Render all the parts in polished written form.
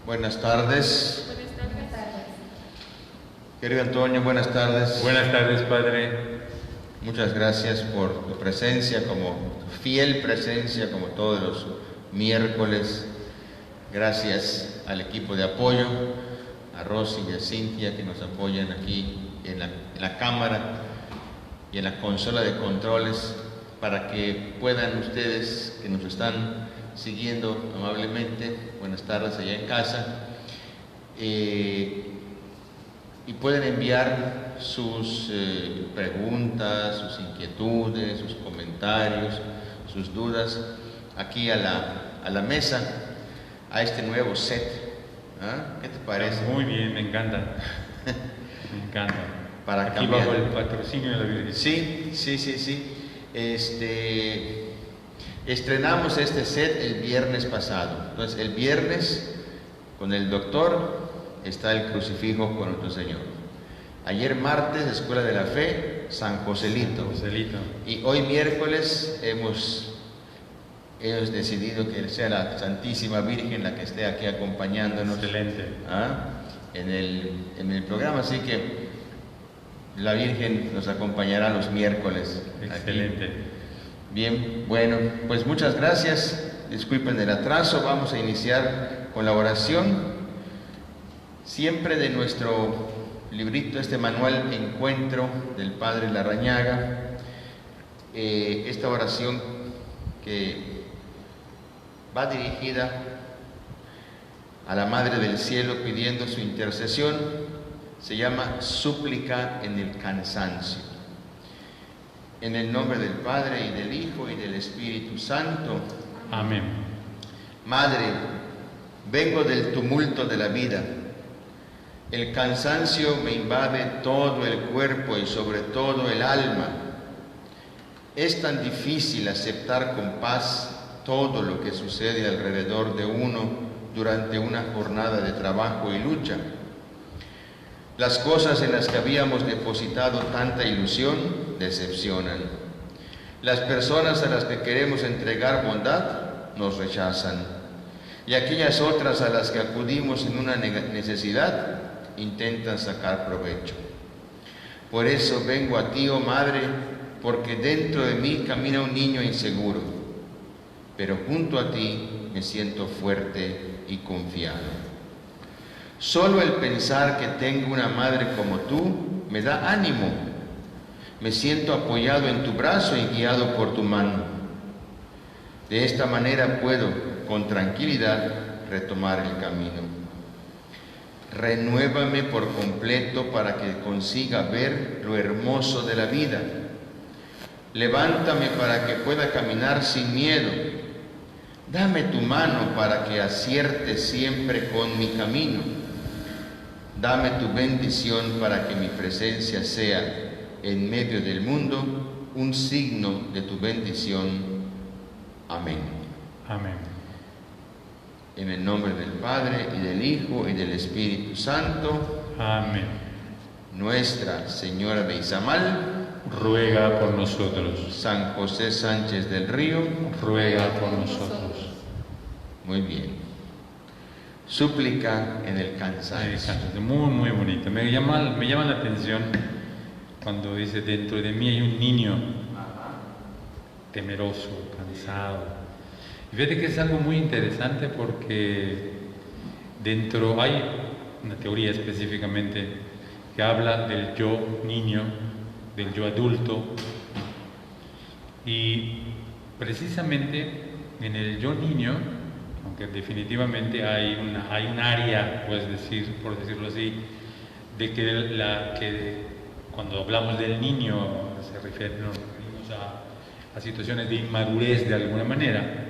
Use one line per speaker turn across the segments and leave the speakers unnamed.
Buenas tardes.
Buenas tardes.
Querido Antonio, buenas tardes.
Buenas tardes, Padre.
Muchas gracias por tu presencia, tu fiel presencia, como todos los miércoles. Gracias al equipo de apoyo, a Rosy y a Cintia, que nos apoyan aquí en la cámara y en la consola de controles, para que puedan ustedes, que nos están siguiendo amablemente, buenas tardes allá en casa, y pueden enviar sus preguntas, sus inquietudes, sus comentarios, sus dudas aquí a la mesa, a este nuevo set. ¿Ah? ¿Qué te parece?
Muy bien, me encanta. Me encanta.
Para
aquí
cambiar.
bajo el patrocinio de la Virgen.
Sí. Estrenamos este set el viernes pasado. Entonces, el viernes, con el doctor, está el crucifijo con nuestro Señor. Ayer martes, Escuela de la Fe, San Joselito. Y hoy miércoles hemos decidido que sea la Santísima Virgen la que esté aquí acompañándonos.
Excelente.
En el programa, así que la Virgen nos acompañará los miércoles.
Excelente.
Aquí. Bien, bueno, pues muchas gracias. Disculpen el atraso. Vamos a iniciar con la oración. Siempre de nuestro librito, este manual Encuentro del Padre Larrañaga. Esta oración que va dirigida a la Madre del Cielo pidiendo su intercesión, se llama Súplica en el Cansancio. En el nombre del Padre, y del Hijo, y del Espíritu Santo.
Amén.
Madre, vengo del tumulto de la vida. El cansancio me invade todo el cuerpo y sobre todo el alma. Es tan difícil aceptar con paz todo lo que sucede alrededor de uno durante una jornada de trabajo y lucha. Las cosas en las que habíamos depositado tanta ilusión decepcionan. Las personas a las que queremos entregar bondad nos rechazan. Y aquellas otras a las que acudimos en una necesidad intentan sacar provecho. Por eso vengo a ti, oh Madre, porque dentro de mí camina un niño inseguro, pero junto a ti me siento fuerte y confiado. Solo el pensar que tengo una madre como tú me da ánimo. Me siento apoyado en tu brazo y guiado por tu mano. De esta manera puedo, con tranquilidad, retomar el camino. Renuévame por completo para que consiga ver lo hermoso de la vida. Levántame para que pueda caminar sin miedo. Dame tu mano para que acierte siempre con mi camino. Dame tu bendición para que mi presencia sea en medio del mundo un signo de tu bendición. Amén.
Amén.
En el nombre del Padre, y del Hijo, y del Espíritu Santo.
Amén.
Nuestra Señora de Izamal,
ruega por nosotros.
San José Sánchez del Río,
ruega por nosotros.
Muy bien. Súplica en el cansancio.
Muy, muy bonito. Me llama la atención cuando dice: dentro de mí hay un niño temeroso, cansado. Y fíjate que es algo muy interesante, porque dentro hay una teoría específicamente que habla del yo niño, del yo adulto, y precisamente en el yo niño, aunque definitivamente hay un área, puedes decir, por decirlo así, de que cuando hablamos del niño nos referimos a situaciones de inmadurez de alguna manera,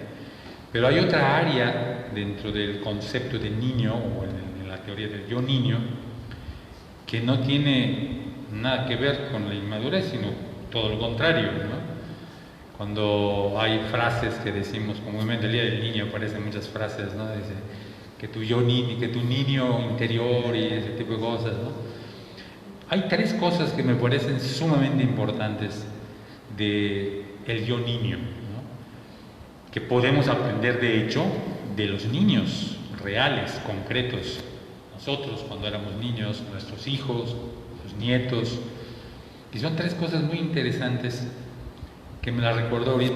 pero hay otra área dentro del concepto de niño, o en la teoría del yo niño, que no tiene nada que ver con la inmadurez, sino todo lo contrario, ¿no? Cuando hay frases que decimos comúnmente, el día del niño aparecen muchas frases, ¿no? Dice que tu niño interior y ese tipo de cosas, ¿no? Hay tres cosas que me parecen sumamente importantes de el yo niño, ¿no? Que podemos aprender de hecho de los niños reales, concretos. Nosotros cuando éramos niños, nuestros hijos, sus nietos. Y son tres cosas muy interesantes que me las recordó ahorita.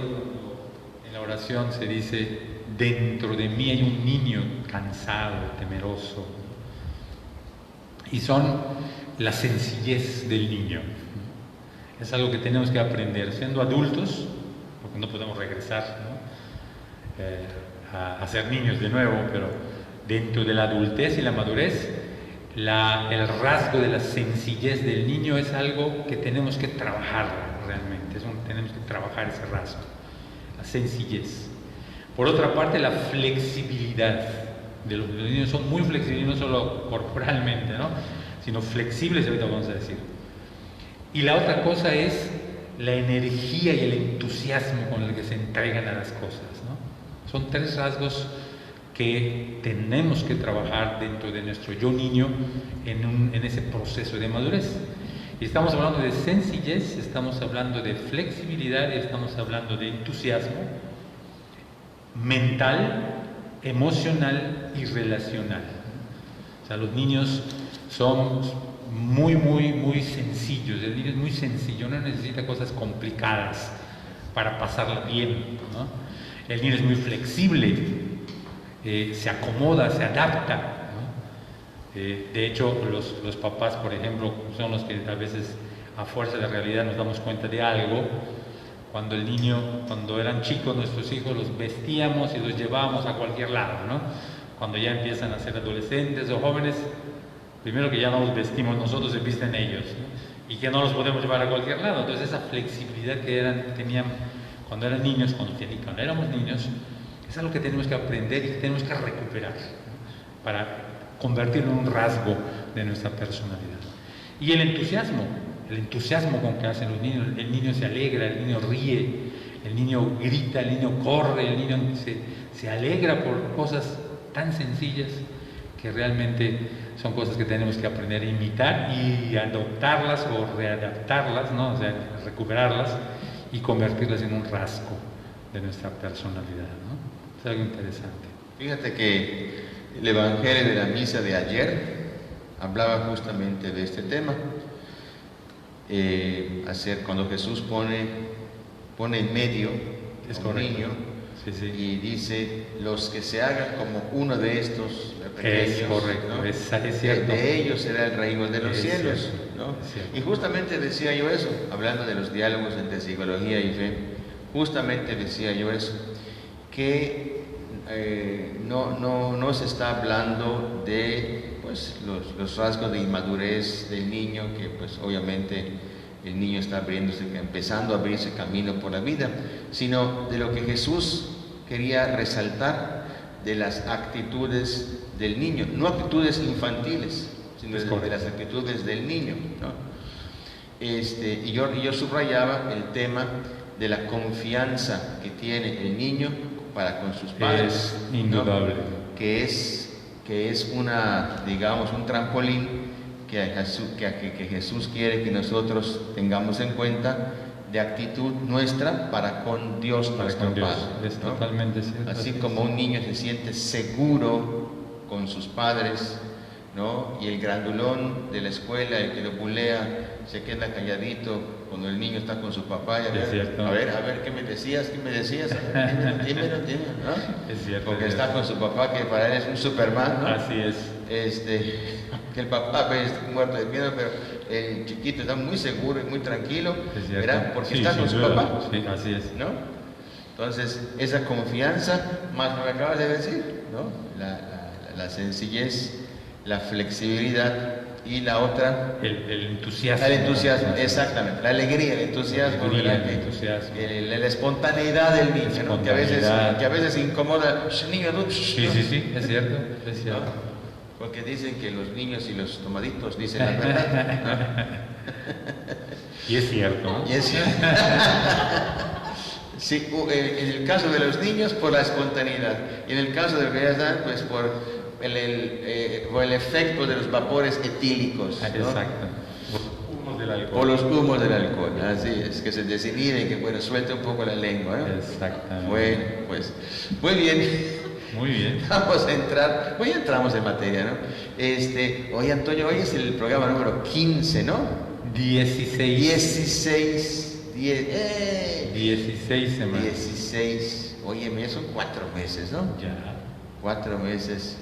En la oración se dice: dentro de mí hay un niño cansado, temeroso. Y son la sencillez del niño. Es algo que tenemos que aprender siendo adultos, porque no podemos regresar, ¿no? A ser niños de nuevo, pero dentro de la adultez y la madurez, el rasgo de la sencillez del niño es algo que tenemos que trabajar realmente. Tenemos que trabajar ese rasgo, la sencillez. Por otra parte, la flexibilidad. Los niños son muy flexibles, no solo corporalmente, ¿no? Sino flexibles, ahorita vamos a decir. Y la otra cosa es la energía y el entusiasmo con el que se entregan a las cosas, ¿no? Son tres rasgos que tenemos que trabajar dentro de nuestro yo niño en ese proceso de madurez. Y estamos hablando de sencillez, estamos hablando de flexibilidad y estamos hablando de entusiasmo mental, emocional y relacional. O sea, los niños son muy sencillos. El niño es muy sencillo, no necesita cosas complicadas para pasarla bien, ¿no? El niño es muy flexible, se acomoda, se adapta, ¿no? De hecho, los papás, por ejemplo, son los que a veces a fuerza de realidad nos damos cuenta de algo. Cuando eran chicos, nuestros hijos los vestíamos y los llevábamos a cualquier lado, ¿no? Cuando ya empiezan a ser adolescentes o jóvenes, primero que ya no los vestimos nosotros, se visten ellos, ¿no? Y que no los podemos llevar a cualquier lado. Entonces esa flexibilidad que tenían cuando eran niños, cuando éramos niños, es algo que tenemos que aprender y que tenemos que recuperar, ¿no? Para convertirlo en un rasgo de nuestra personalidad. Y el entusiasmo con que hacen los niños. El niño se alegra, el niño ríe, el niño grita, el niño corre, el niño se alegra por cosas tan sencillas que realmente son cosas que tenemos que aprender a imitar y adoptarlas o readaptarlas, ¿no? O sea, recuperarlas y convertirlas en un rasgo de nuestra personalidad, ¿no? Es algo interesante.
Fíjate que el Evangelio de la misa de ayer hablaba justamente de este tema. Cuando Jesús pone en medio a un niño,
sí.
Y dice: los que se hagan como uno de estos pequeños,
es correcto, ¿no? Es cierto.
De ellos será el reino de los cielos,
cierto,
¿no?
Es
Y justamente decía yo eso, hablando de los diálogos entre psicología y fe, justamente decía yo eso, que no se está hablando de los rasgos de inmadurez del niño, que pues obviamente el niño está empezando a abrirse camino por la vida, sino de lo que Jesús quería resaltar de las actitudes del niño, no actitudes infantiles, sino de las actitudes del niño, ¿no? Y yo subrayaba el tema de la confianza que tiene el niño para con sus padres,
es indudable,
¿no? que es un trampolín que Jesús quiere que nosotros tengamos en cuenta, de actitud nuestra para con Dios, nuestro Padre,
es
¿no?
Totalmente cierto.
Así como un niño se siente seguro con sus padres, ¿no? Y el grandulón de la escuela, el que lo bulea, se queda calladito cuando el niño está con su papá. Y a ver, ¿qué me decías? Dímelo, ¿no?
Es cierto.
Porque está con su papá, que para él es un Superman, ¿no?
Así es.
Que el papá es muerto de miedo, pero el chiquito está muy seguro y muy tranquilo, ¿verdad? Porque está con su papá.
Sí, así es.
¿No? Entonces, esa confianza, más lo que acabas de decir, ¿no? La sencillez, la flexibilidad y la otra...
El entusiasmo.
El entusiasmo, exactamente. La alegría, el entusiasmo. La espontaneidad del niño, ¿no? Que a veces incomoda. Niño, ¿no?
Sí, es cierto.
¿No? Porque dicen que los niños y los tomaditos dicen la verdad, ¿no?
Y es cierto, ¿no?
Y es cierto. Sí, en el caso de los niños, por la espontaneidad. Y en el caso de los que ya están, pues por el efecto de los vapores etílicos, ¿no?
Exacto.
Por los humos del alcohol, así es, que se desinhibe y que suelte un poco la lengua, ¿no?
Exactamente.
Bueno, pues, muy bien.
Muy bien.
Vamos a entrar, hoy entramos en materia, ¿no? Oye, Antonio, hoy es el programa número 15, ¿no?
16.
16
semanas.
16. Oye, mira, son 4 meses, ¿no?
Ya.
4 meses.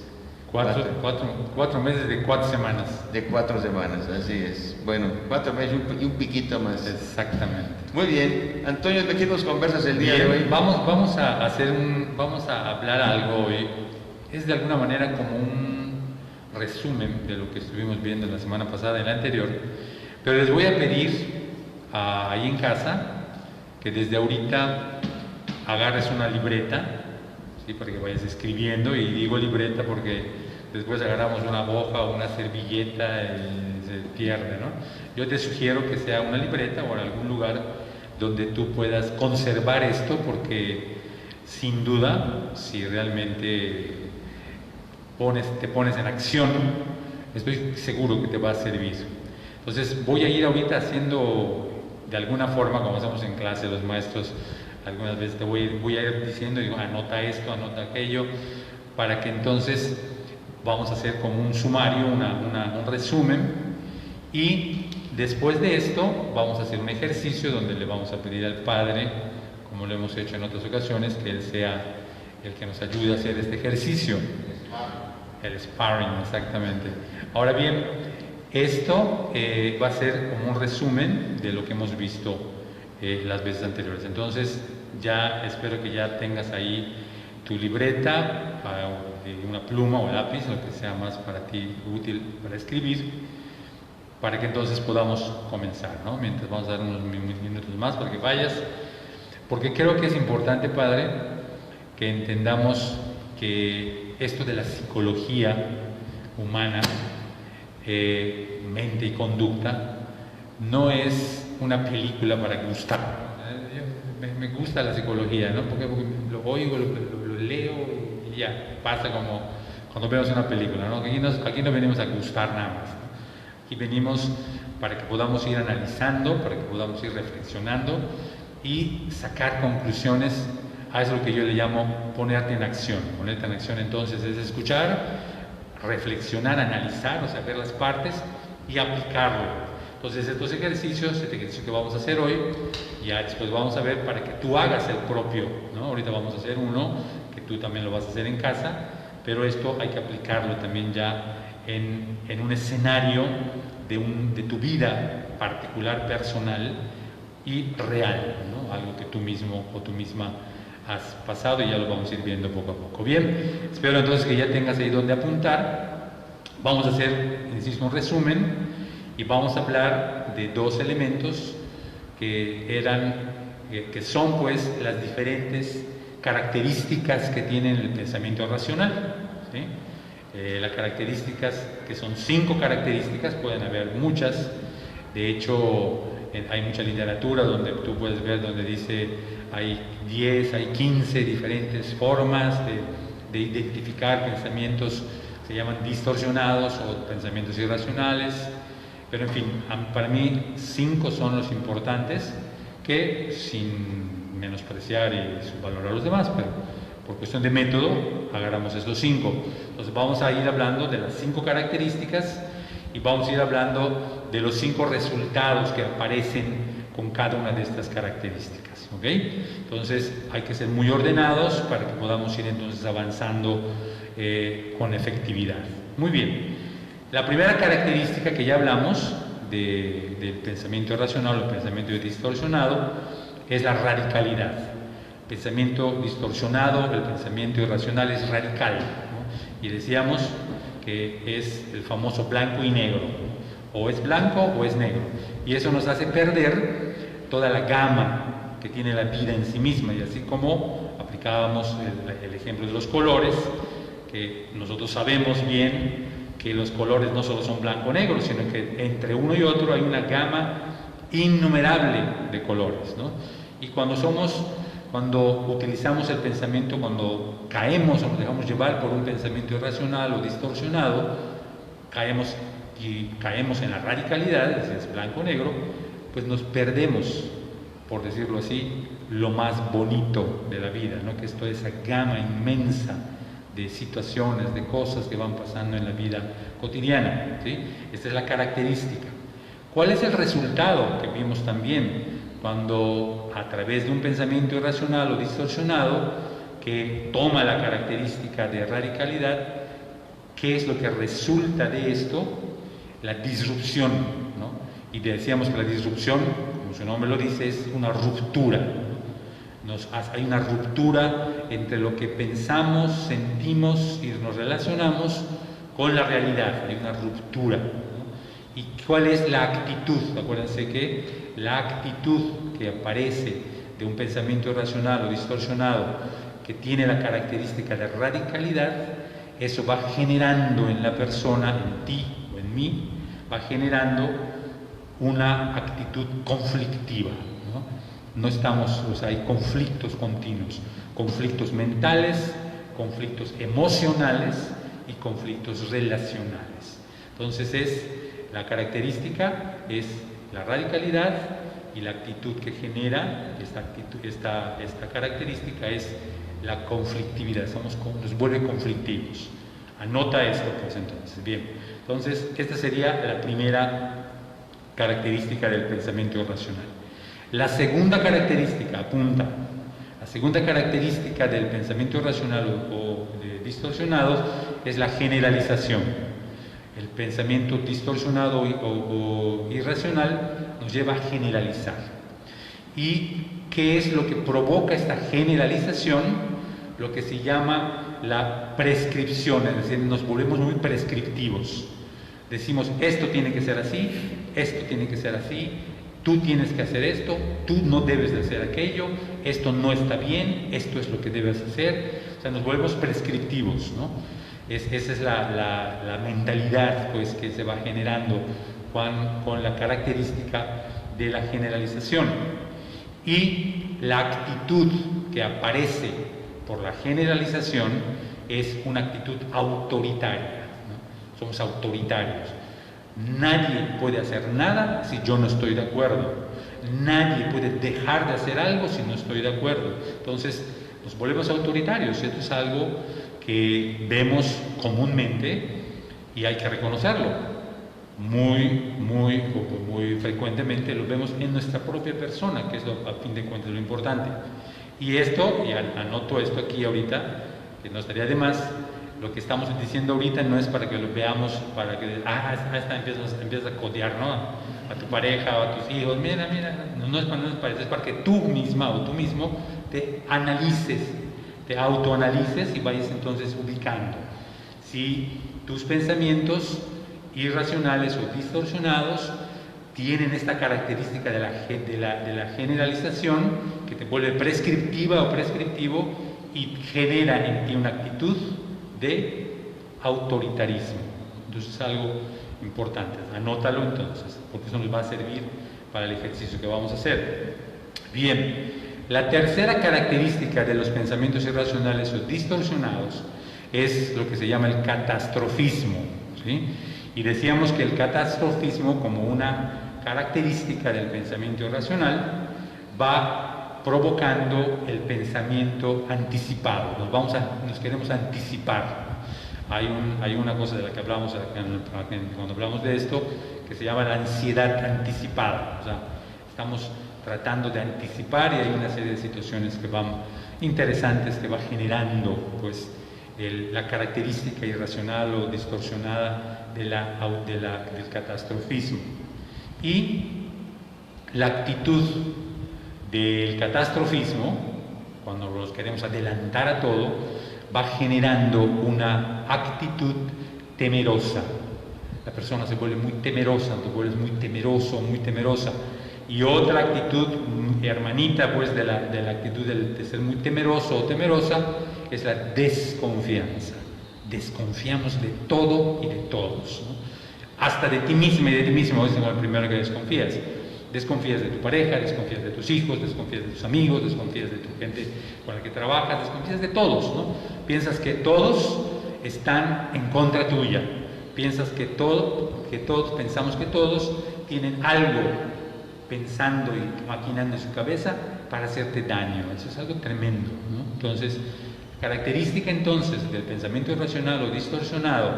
4 meses de 4 semanas.
De 4 semanas, así es. Bueno, 4 meses y un piquito más.
Exactamente.
Muy bien. Antonio, ¿de qué nos conversas el día de hoy?
Vamos a hablar algo hoy. Es de alguna manera como un resumen de lo que estuvimos viendo la semana pasada y la anterior. Pero les voy a pedir ahí en casa que desde ahorita agarres una libreta, ¿sí? Para que vayas escribiendo, y digo libreta porque después agarramos una hoja o una servilleta y se pierde, ¿no? Yo te sugiero que sea una libreta o en algún lugar donde tú puedas conservar esto, porque sin duda, si realmente te pones en acción, estoy seguro que te va a servir. Entonces voy a ir ahorita haciendo de alguna forma, como hacemos en clase los maestros, algunas veces te voy a ir diciendo, digo, anota esto, anota aquello, para que entonces vamos a hacer como un sumario, un resumen, y después de esto vamos a hacer un ejercicio donde le vamos a pedir al Padre, como lo hemos hecho en otras ocasiones, que Él sea el que nos ayude a hacer este ejercicio. El sparring, exactamente. Ahora bien, esto va a ser como un resumen de lo que hemos visto las veces anteriores. Entonces, ya espero que ya tengas ahí tu libreta, una pluma o lápiz, lo que sea más para ti útil para escribir, para que entonces podamos comenzar, ¿no? Mientras vamos a dar unos minutos más para que vayas, porque creo que es importante, Padre, que entendamos que esto de la psicología humana, mente y conducta, no es una película para gustar. Me gusta la psicología, ¿no? Porque lo oigo, lo leo y ya, pasa como cuando vemos una película, ¿no? Aquí no venimos a gustar nada más, ¿no? Aquí venimos para que podamos ir analizando, para que podamos ir reflexionando y sacar conclusiones. A eso es lo que yo le llamo ponerte en acción. Ponerte en acción entonces es escuchar, reflexionar, analizar, o sea, ver las partes y aplicarlo. Entonces estos ejercicios, este ejercicio que vamos a hacer hoy, ya después vamos a ver para que tú hagas el propio, ¿no? Ahorita vamos a hacer uno, que tú también lo vas a hacer en casa, pero esto hay que aplicarlo también ya en un escenario de tu vida particular, personal y real, ¿no? Algo que tú mismo o tú misma has pasado, y ya lo vamos a ir viendo poco a poco. Bien, espero entonces que ya tengas ahí donde apuntar. Vamos a hacer, insisto, un resumen y vamos a hablar de 2 elementos que son pues las diferentes características que tienen el pensamiento racional, ¿sí? Las características, que son 5 características, pueden haber muchas. De hecho, hay mucha literatura donde tú puedes ver, donde dice hay 10, hay 15 diferentes formas de identificar pensamientos, se llaman distorsionados o pensamientos irracionales, pero en fin, para mí 5 son los importantes, que sin menospreciar y subvalorar a los demás, pero por cuestión de método agarramos estos 5. Entonces vamos a ir hablando de las 5 características y vamos a ir hablando de los 5 resultados que aparecen con cada una de estas características, ¿ok? Entonces hay que ser muy ordenados para que podamos ir entonces avanzando con efectividad. Muy bien, la primera característica que ya hablamos del pensamiento irracional o pensamiento distorsionado es la radicalidad. El pensamiento distorsionado, el pensamiento irracional es radical, ¿no? Y decíamos que es el famoso blanco y negro, o es blanco o es negro, y eso nos hace perder toda la gama que tiene la vida en sí misma. Y así como aplicábamos el ejemplo de los colores, que nosotros sabemos bien que los colores no solo son blanco o negro, sino que entre uno y otro hay una gama innumerable de colores, ¿no? Y cuando utilizamos el pensamiento, cuando caemos o nos dejamos llevar por un pensamiento irracional o distorsionado, caemos en la radicalidad, es decir, blanco o negro, pues nos perdemos, por decirlo así, lo más bonito de la vida, ¿no? Que es toda esa gama inmensa de situaciones, de cosas que van pasando en la vida cotidiana, ¿sí? Esta es la característica. ¿Cuál es el resultado que vimos también cuando a través de un pensamiento irracional o distorsionado que toma la característica de radicalidad, qué es lo que resulta de esto? La disrupción, ¿no? Y decíamos que la disrupción, como su nombre lo dice, es una ruptura, ¿no? Hay una ruptura entre lo que pensamos, sentimos y nos relacionamos con la realidad, hay una ruptura, ¿no? ¿Y cuál es la actitud? Acuérdense que la actitud que aparece de un pensamiento irracional o distorsionado que tiene la característica de radicalidad, eso va generando en la persona, en ti o en mí, va generando una actitud conflictiva, ¿no? No estamos, o sea, hay conflictos continuos, conflictos mentales, conflictos emocionales y conflictos relacionales. Entonces la característica es la radicalidad y la actitud que genera esta característica es la conflictividad, nos vuelve conflictivos. Anota esto, pues, entonces. Bien, entonces esta sería la primera característica del pensamiento irracional. La segunda característica, apunta, la segunda característica del pensamiento irracional o distorsionado es la generalización. El pensamiento distorsionado o irracional nos lleva a generalizar. ¿Y qué es lo que provoca esta generalización? Lo que se llama la prescripción, es decir, nos volvemos muy prescriptivos. Decimos, esto tiene que ser así, esto tiene que ser así, tú tienes que hacer esto, tú no debes de hacer aquello, esto no está bien, esto es lo que debes hacer. O sea, nos volvemos prescriptivos, ¿no? Esa es la mentalidad, pues, que se va generando con la característica de la generalización. Y la actitud que aparece por la generalización es una actitud autoritaria, ¿no? Somos autoritarios. Nadie puede hacer nada si yo no estoy de acuerdo. Nadie puede dejar de hacer algo si no estoy de acuerdo. Entonces nos volvemos autoritarios. Esto es algo que vemos comúnmente y hay que reconocerlo. Muy frecuentemente lo vemos en nuestra propia persona, que es a fin de cuentas lo importante. Y esto, y anoto esto aquí ahorita, que no estaría de más, lo que estamos diciendo ahorita no es para que lo veamos, para que empiezas a codear, ¿no? A tu pareja o a tus hijos, mira, no es para eso, es para que tú misma o tú mismo te analices, te autoanalices y vayas entonces ubicando si tus pensamientos irracionales o distorsionados tienen esta característica de la generalización que te vuelve prescriptiva o prescriptivo y genera en ti una actitud de autoritarismo. Entonces es algo importante, anótalo entonces, porque eso nos va a servir para el ejercicio que vamos a hacer. Bien, la tercera característica de los pensamientos irracionales o distorsionados es lo que se llama el catastrofismo, ¿sí? Y decíamos que el catastrofismo, como una característica del pensamiento irracional, va provocando el pensamiento anticipado. Nos queremos anticipar. Hay una cosa de la que hablamos cuando hablamos de esto, que se llama la ansiedad anticipada. O sea, estamos tratando de anticipar y hay una serie de situaciones que van interesantes, que va generando, pues, la característica irracional o distorsionada del catastrofismo. Y la actitud del catastrofismo, cuando nos queremos adelantar a todo, va generando una actitud temerosa. La persona se vuelve muy temerosa, te vuelves muy temeroso, muy temerosa. Y otra actitud, hermanita, pues, de la actitud de ser muy temeroso o temerosa, es la desconfianza. Desconfiamos de todo y de todos, ¿no? Hasta de ti mismo y de ti mismo es el primero que desconfías. Desconfías de tu pareja, desconfías de tus hijos, desconfías de tus amigos, desconfías de tu gente con la que trabajas, desconfías de todos, ¿no? Piensas que todos están en contra tuya. Piensas que pensamos que todos tienen algo pensando y maquinando en su cabeza para hacerte daño. Eso es algo tremendo, ¿no? Entonces, La característica entonces del pensamiento irracional o distorsionado,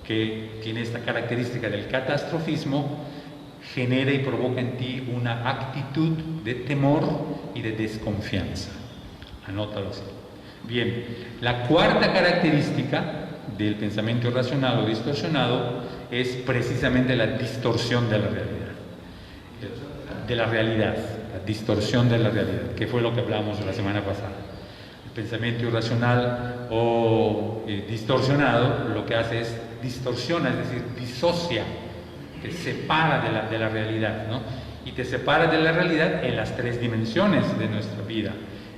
que tiene esta característica del catastrofismo, genera y provoca en ti una actitud de temor y de desconfianza. Anótalo así. Bien, la cuarta característica del pensamiento irracional o distorsionado es precisamente la distorsión de la realidad. La distorsión de la realidad, que fue lo que hablamos la semana pasada. El pensamiento irracional o distorsionado lo que hace es distorsiona, es decir, disocia, te separa de la realidad, ¿no? Y te separa de la realidad en las tres dimensiones de nuestra vida.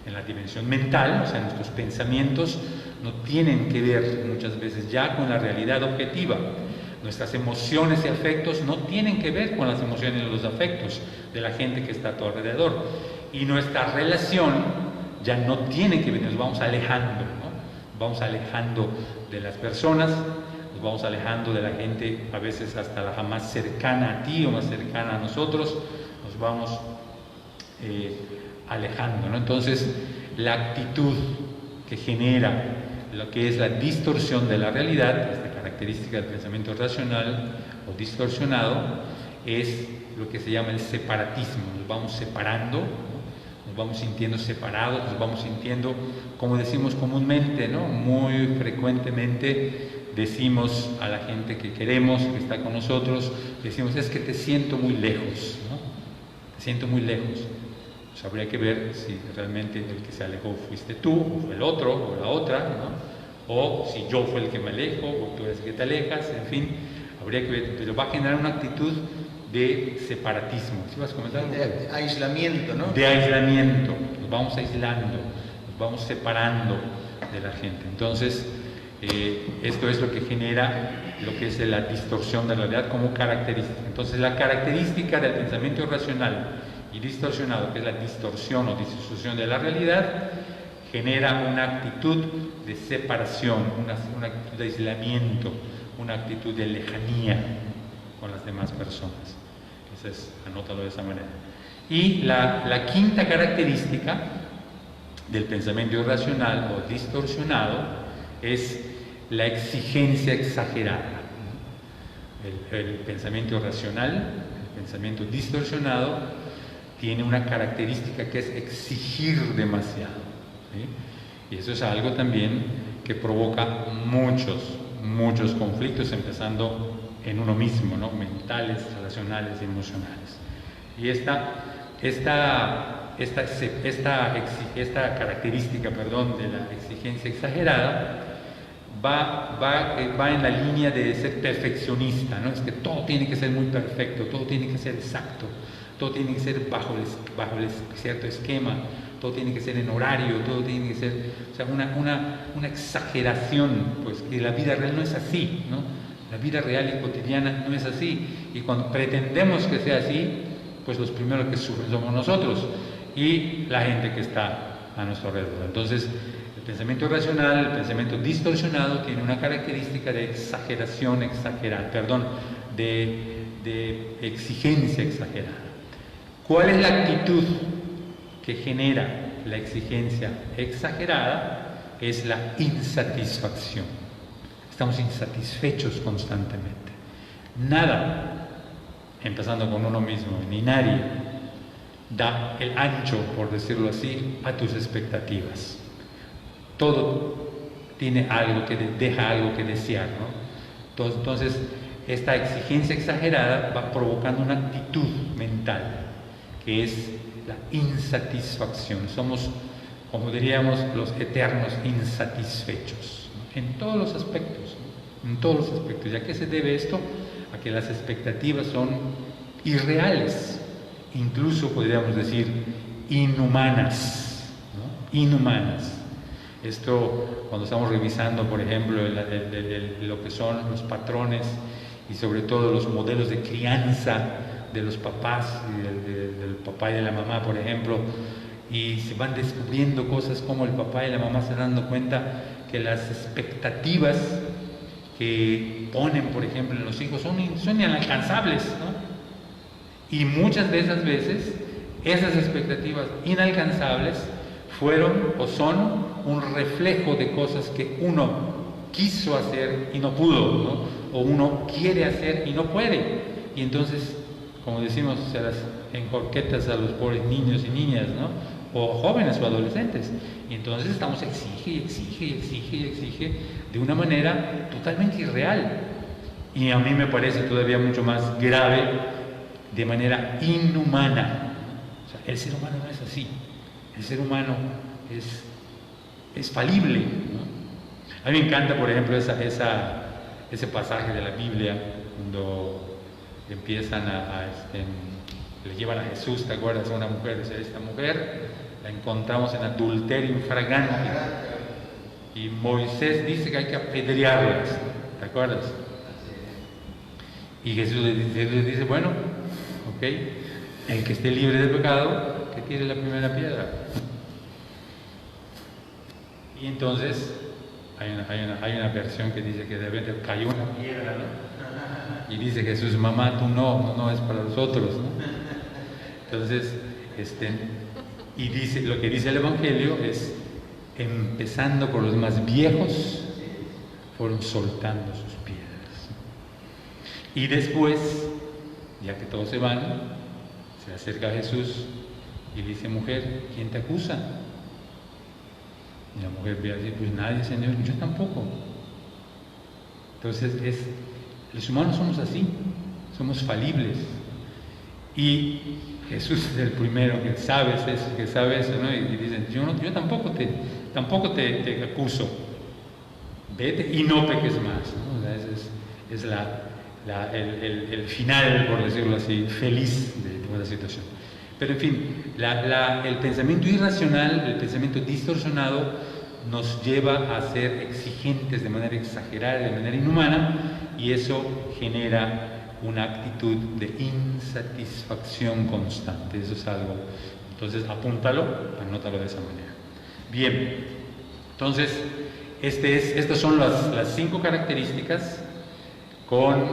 En la dimensión mental, o sea, nuestros pensamientos no tienen que ver muchas veces ya con la realidad objetiva. Nuestras emociones y afectos no tienen que ver con las emociones y los afectos de la gente que está a tu alrededor. Y nuestra relación ya no tiene que ver, nos vamos alejando, ¿no? Nos vamos alejando de las personas, nos vamos alejando de la gente, a veces hasta la más cercana a ti o más cercana a nosotros, nos vamos alejando, ¿no? Entonces, la actitud que genera lo que es la distorsión de la realidad, esta característica del pensamiento racional o distorsionado, es lo que se llama el separatismo. Nos vamos separando, ¿no? Nos vamos sintiendo separados, nos vamos sintiendo, como decimos comúnmente, ¿no? Muy frecuentemente decimos a la gente que queremos, que está con nosotros, decimos, es que te siento muy lejos, ¿no? Te siento muy lejos. Pues habría que ver si realmente el que se alejó fuiste tú, o fue el otro, o la otra, ¿no? O si yo fui el que me alejo, o tú eres el que te alejas, en fin, habría que ver, pero va a generar una actitud de separatismo. ¿Sí vas a comentar algo?
De aislamiento, ¿no?
De aislamiento, nos vamos aislando, nos vamos separando de la gente. Entonces, esto es lo que genera lo que es la distorsión de la realidad como característica. Entonces, la característica del pensamiento irracional y distorsionado, que es la distorsión o disociación de la realidad, genera una actitud de separación, una actitud de aislamiento, una actitud de lejanía con las demás personas. Entonces, anótalo de esa manera. Y la quinta característica del pensamiento irracional o distorsionado es la exigencia exagerada. El pensamiento irracional, el pensamiento distorsionado, tiene una característica que es exigir demasiado, ¿sí? Y eso es algo también que provoca muchos conflictos, empezando en uno mismo, ¿no? Mentales, relacionales y emocionales. Y esta característica, de la exigencia exagerada va en la línea de ser perfeccionista, ¿no? Es que todo tiene que ser muy perfecto, todo tiene que ser exacto, todo tiene que ser bajo el cierto esquema, todo tiene que ser en horario, todo tiene que ser, o sea, una exageración, pues que la vida real no es así, ¿no? La vida real y cotidiana no es así, y cuando pretendemos que sea así, pues los primeros que sufren somos nosotros y la gente que está a nuestro alrededor. Entonces, el pensamiento irracional, el pensamiento distorsionado tiene una característica de exageración exagerada, de exigencia exagerada. ¿Cuál es la actitud que genera la exigencia exagerada? Es la insatisfacción. Estamos insatisfechos constantemente. Nada, empezando con uno mismo, ni nadie, da el ancho, por decirlo así, a tus expectativas. Todo tiene algo que deja algo que desear, ¿no? Entonces, esta exigencia exagerada va provocando una actitud mental, que es la insatisfacción. Somos, como diríamos, los eternos insatisfechos, ¿no? En todos los aspectos, ¿no? En todos los aspectos. ¿Y a qué se debe esto? A que las expectativas son irreales, incluso podríamos decir inhumanas, ¿no? Inhumanas. Esto, cuando estamos revisando, por ejemplo, lo que son los patrones y sobre todo los modelos de crianza de los papás y del papá y de la mamá, por ejemplo, y se van descubriendo cosas como el papá y la mamá se dan dando cuenta que las expectativas que ponen, por ejemplo, en los hijos son inalcanzables, ¿no? Y muchas de esas veces esas expectativas inalcanzables fueron o son un reflejo de cosas que uno quiso hacer y no pudo, ¿no? O uno quiere hacer y no puede. Y entonces, como decimos, se las enjorquetas a los pobres niños y niñas, ¿no? O jóvenes o adolescentes. Y entonces estamos exige de una manera totalmente irreal. Y a mí me parece todavía mucho más grave, de manera inhumana. O sea, el ser humano no es así. El ser humano es falible, ¿no? A mí me encanta, por ejemplo, ese pasaje de la Biblia cuando empiezan le llevan a Jesús, ¿te acuerdas? A una mujer, dice, esta mujer la encontramos en adulterio infragante y Moisés dice que hay que apedrearlas, ¿te acuerdas? Y Jesús le dice, bueno, ok, el que esté libre de pecado, que tire la primera piedra. Y entonces hay una versión que dice que de repente cayó una piedra, ¿no? Y dice Jesús, mamá, tú no es para los otros, ¿no? Entonces, y dice, lo que dice el Evangelio es, empezando por los más viejos, fueron soltando sus piedras. Y después, ya que todos se van, se acerca a Jesús y le dice, mujer, ¿quién te acusa? Y la mujer ve así, pues nadie, Señor, yo tampoco. Entonces, los humanos somos así, somos falibles. Y Jesús es el primero que sabe eso, ¿no? Y dicen, yo tampoco te acuso. Vete y no peques más, ¿no? O sea, ese es el final, por decirlo así, feliz de toda la situación. Pero en fin, el pensamiento irracional, el pensamiento distorsionado, nos lleva a ser exigentes de manera exagerada, de manera inhumana, y eso genera una actitud de insatisfacción constante. Eso es algo. Entonces, anótalo de esa manera. Bien, entonces, estas son las 5 características con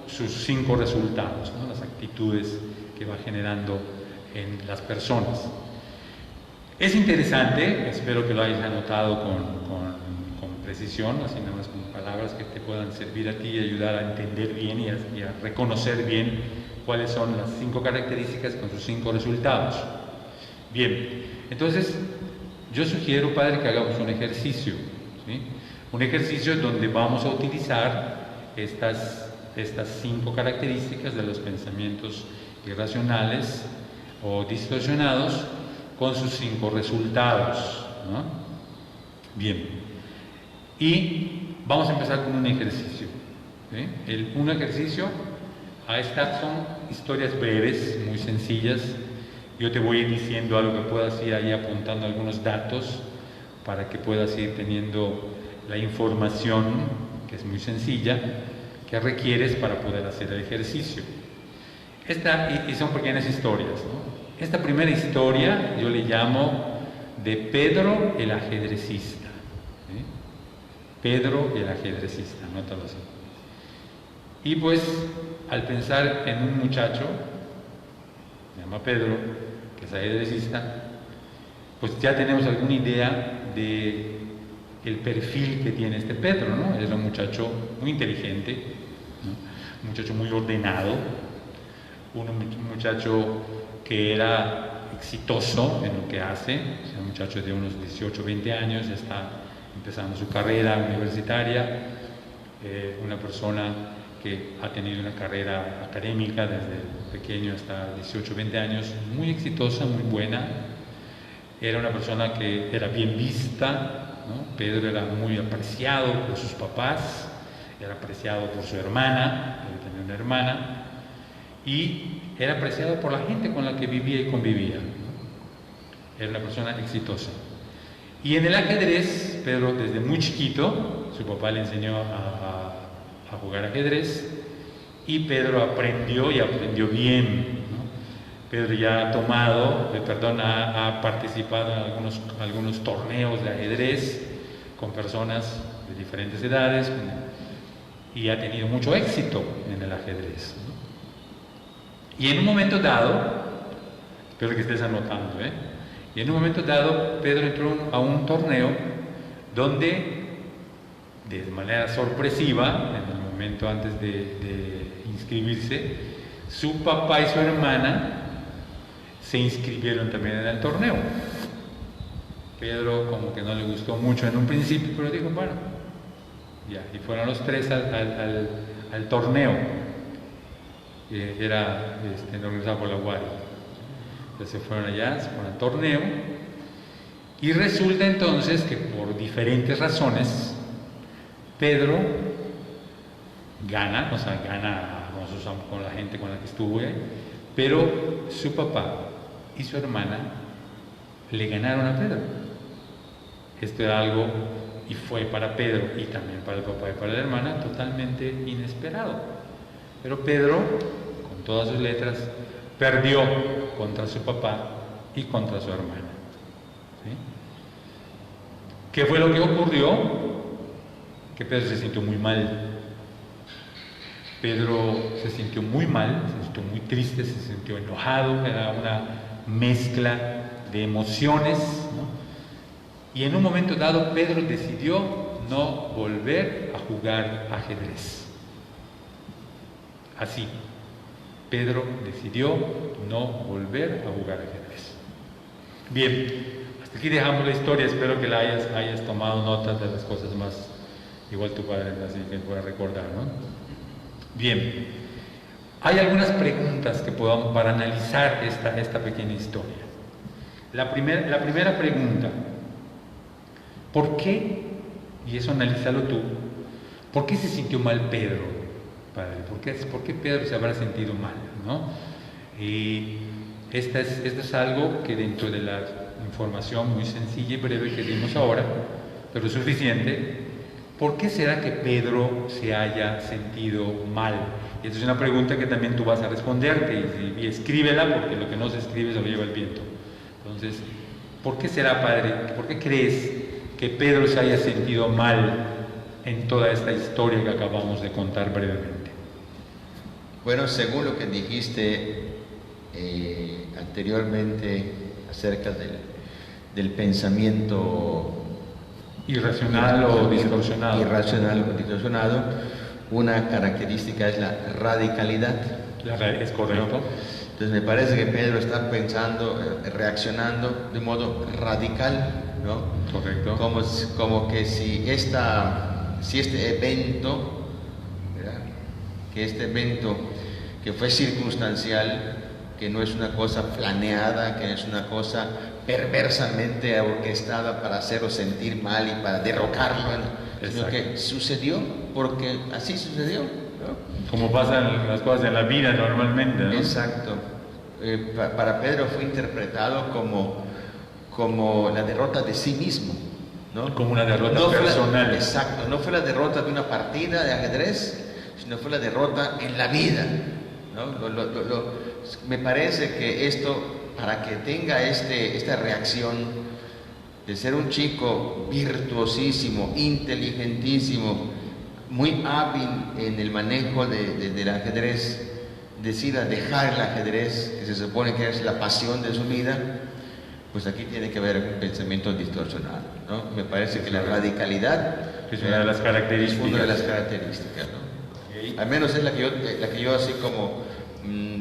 sus 5 resultados, ¿no? Las actitudes que va generando en las personas. Es interesante, espero que lo hayas anotado con precisión, así nada más con palabras que te puedan servir a ti y ayudar a entender bien y a reconocer bien cuáles son las 5 características con sus 5 resultados. Bien, entonces yo sugiero, padre, que hagamos un ejercicio, ¿sí? Un ejercicio donde vamos a utilizar estas 5 características de los pensamientos irracionales o distorsionados con sus 5 resultados, ¿no? Bien, y vamos a empezar con un ejercicio, ¿sí? Un ejercicio, estas son historias breves, muy sencillas. Yo te voy a ir diciendo algo que puedas ir ahí apuntando algunos datos para que puedas ir teniendo la información, que es muy sencilla, que requieres para poder hacer el ejercicio. Y son pequeñas historias, ¿no? Esta primera historia yo le llamo de Pedro el ajedrecista. ¿Sí? Pedro el ajedrecista, anótalo así. Y pues, al pensar en un muchacho, se llama Pedro, que es ajedrecista, pues ya tenemos alguna idea de el perfil que tiene este Pedro, ¿no? Es un muchacho muy inteligente, ¿no? Un muchacho muy ordenado, un muchacho que era exitoso en lo que hace, o sea, un muchacho de unos 18, 20 años, ya está empezando su carrera universitaria, una persona que ha tenido una carrera académica desde pequeño hasta 18, 20 años, muy exitosa, muy buena. Era una persona que era bien vista, ¿no? Pedro era muy apreciado por sus papás, era apreciado por su hermana, él tenía una hermana, y era apreciado por la gente con la que vivía y convivía, ¿no? Era una persona exitosa. Y en el ajedrez, Pedro desde muy chiquito, su papá le enseñó a jugar ajedrez, y Pedro aprendió y aprendió bien, ¿no? Pedro ya ha participado en algunos torneos de ajedrez con personas de diferentes edades, y ha tenido mucho éxito en el ajedrez, ¿no? Y en un momento dado, espero que estés anotando, y en un momento dado Pedro entró a un torneo donde de manera sorpresiva, en el momento antes de inscribirse, su papá y su hermana se inscribieron también en el torneo. Pedro como que no le gustó mucho en un principio, pero dijo, bueno, ya, y fueron los tres al torneo. Era organizado por la UARI. Entonces se fueron allá, se fueron al torneo, y resulta entonces que por diferentes razones Pedro gana, o sea, gana con la gente con la que estuvo, pero su papá y su hermana le ganaron a Pedro. Esto era algo, y fue para Pedro y también para el papá y para la hermana, totalmente inesperado. Pero Pedro, con todas sus letras, perdió contra su papá y contra su hermana. ¿Sí? ¿Qué fue lo que ocurrió? Que Pedro se sintió muy mal. Pedro se sintió muy mal, se sintió muy triste, se sintió enojado, era una mezcla de emociones, ¿no? Y en un momento dado Pedro decidió no volver a jugar ajedrez. Así, Pedro decidió no volver a jugar ajedrez. Bien, hasta aquí dejamos la historia, espero que la hayas tomado notas de las cosas más, igual tu padre, así que pueda recordar, ¿no? Bien, hay algunas preguntas que podamos para analizar esta pequeña historia. La primera pregunta, ¿por qué? Y eso analízalo tú. ¿Por qué se sintió mal Pedro, padre? ¿Por qué Pedro se habrá sentido mal, ¿no? Y esto es algo que dentro de la información muy sencilla y breve que dimos ahora, pero suficiente. ¿Por qué será que Pedro se haya sentido mal? Y esta es una pregunta que también tú vas a responderte y escríbela, porque lo que no se escribe se lo lleva el viento. Entonces, ¿por qué será, padre? ¿Por qué crees que Pedro se haya sentido mal en toda esta historia que acabamos de contar brevemente?
Bueno, según lo que dijiste anteriormente acerca del pensamiento
irracional o distorsionado.
Irracional o distorsionado, una característica es la radicalidad.
Es correcto.
Entonces me parece que Pedro está pensando, reaccionando de modo radical, ¿no?
Correcto.
Como que si este evento, ¿verdad? Que este evento que fue circunstancial, que no es una cosa planeada, que no es una cosa perversamente orquestada para hacerlo sentir mal y para derrocarlo, ¿no? Sino que sucedió porque así sucedió, ¿no?
Como pasan las cosas en la vida normalmente, ¿no?
Exacto. Para Pedro fue interpretado como la derrota de sí mismo, ¿no?
Como una derrota personal.
Exacto, no fue la derrota de una partida de ajedrez, sino fue la derrota en la vida, ¿no? Me parece que esto, para que tenga esta reacción de ser un chico virtuosísimo, inteligentísimo, muy hábil en el manejo del ajedrez, decida dejar el ajedrez, que se supone que es la pasión de su vida, pues aquí tiene que haber un pensamiento distorsionado, ¿no? Me parece que la radicalidad
es una de las características.
Es una de las características, ¿no? Okay. Al menos es la que yo así como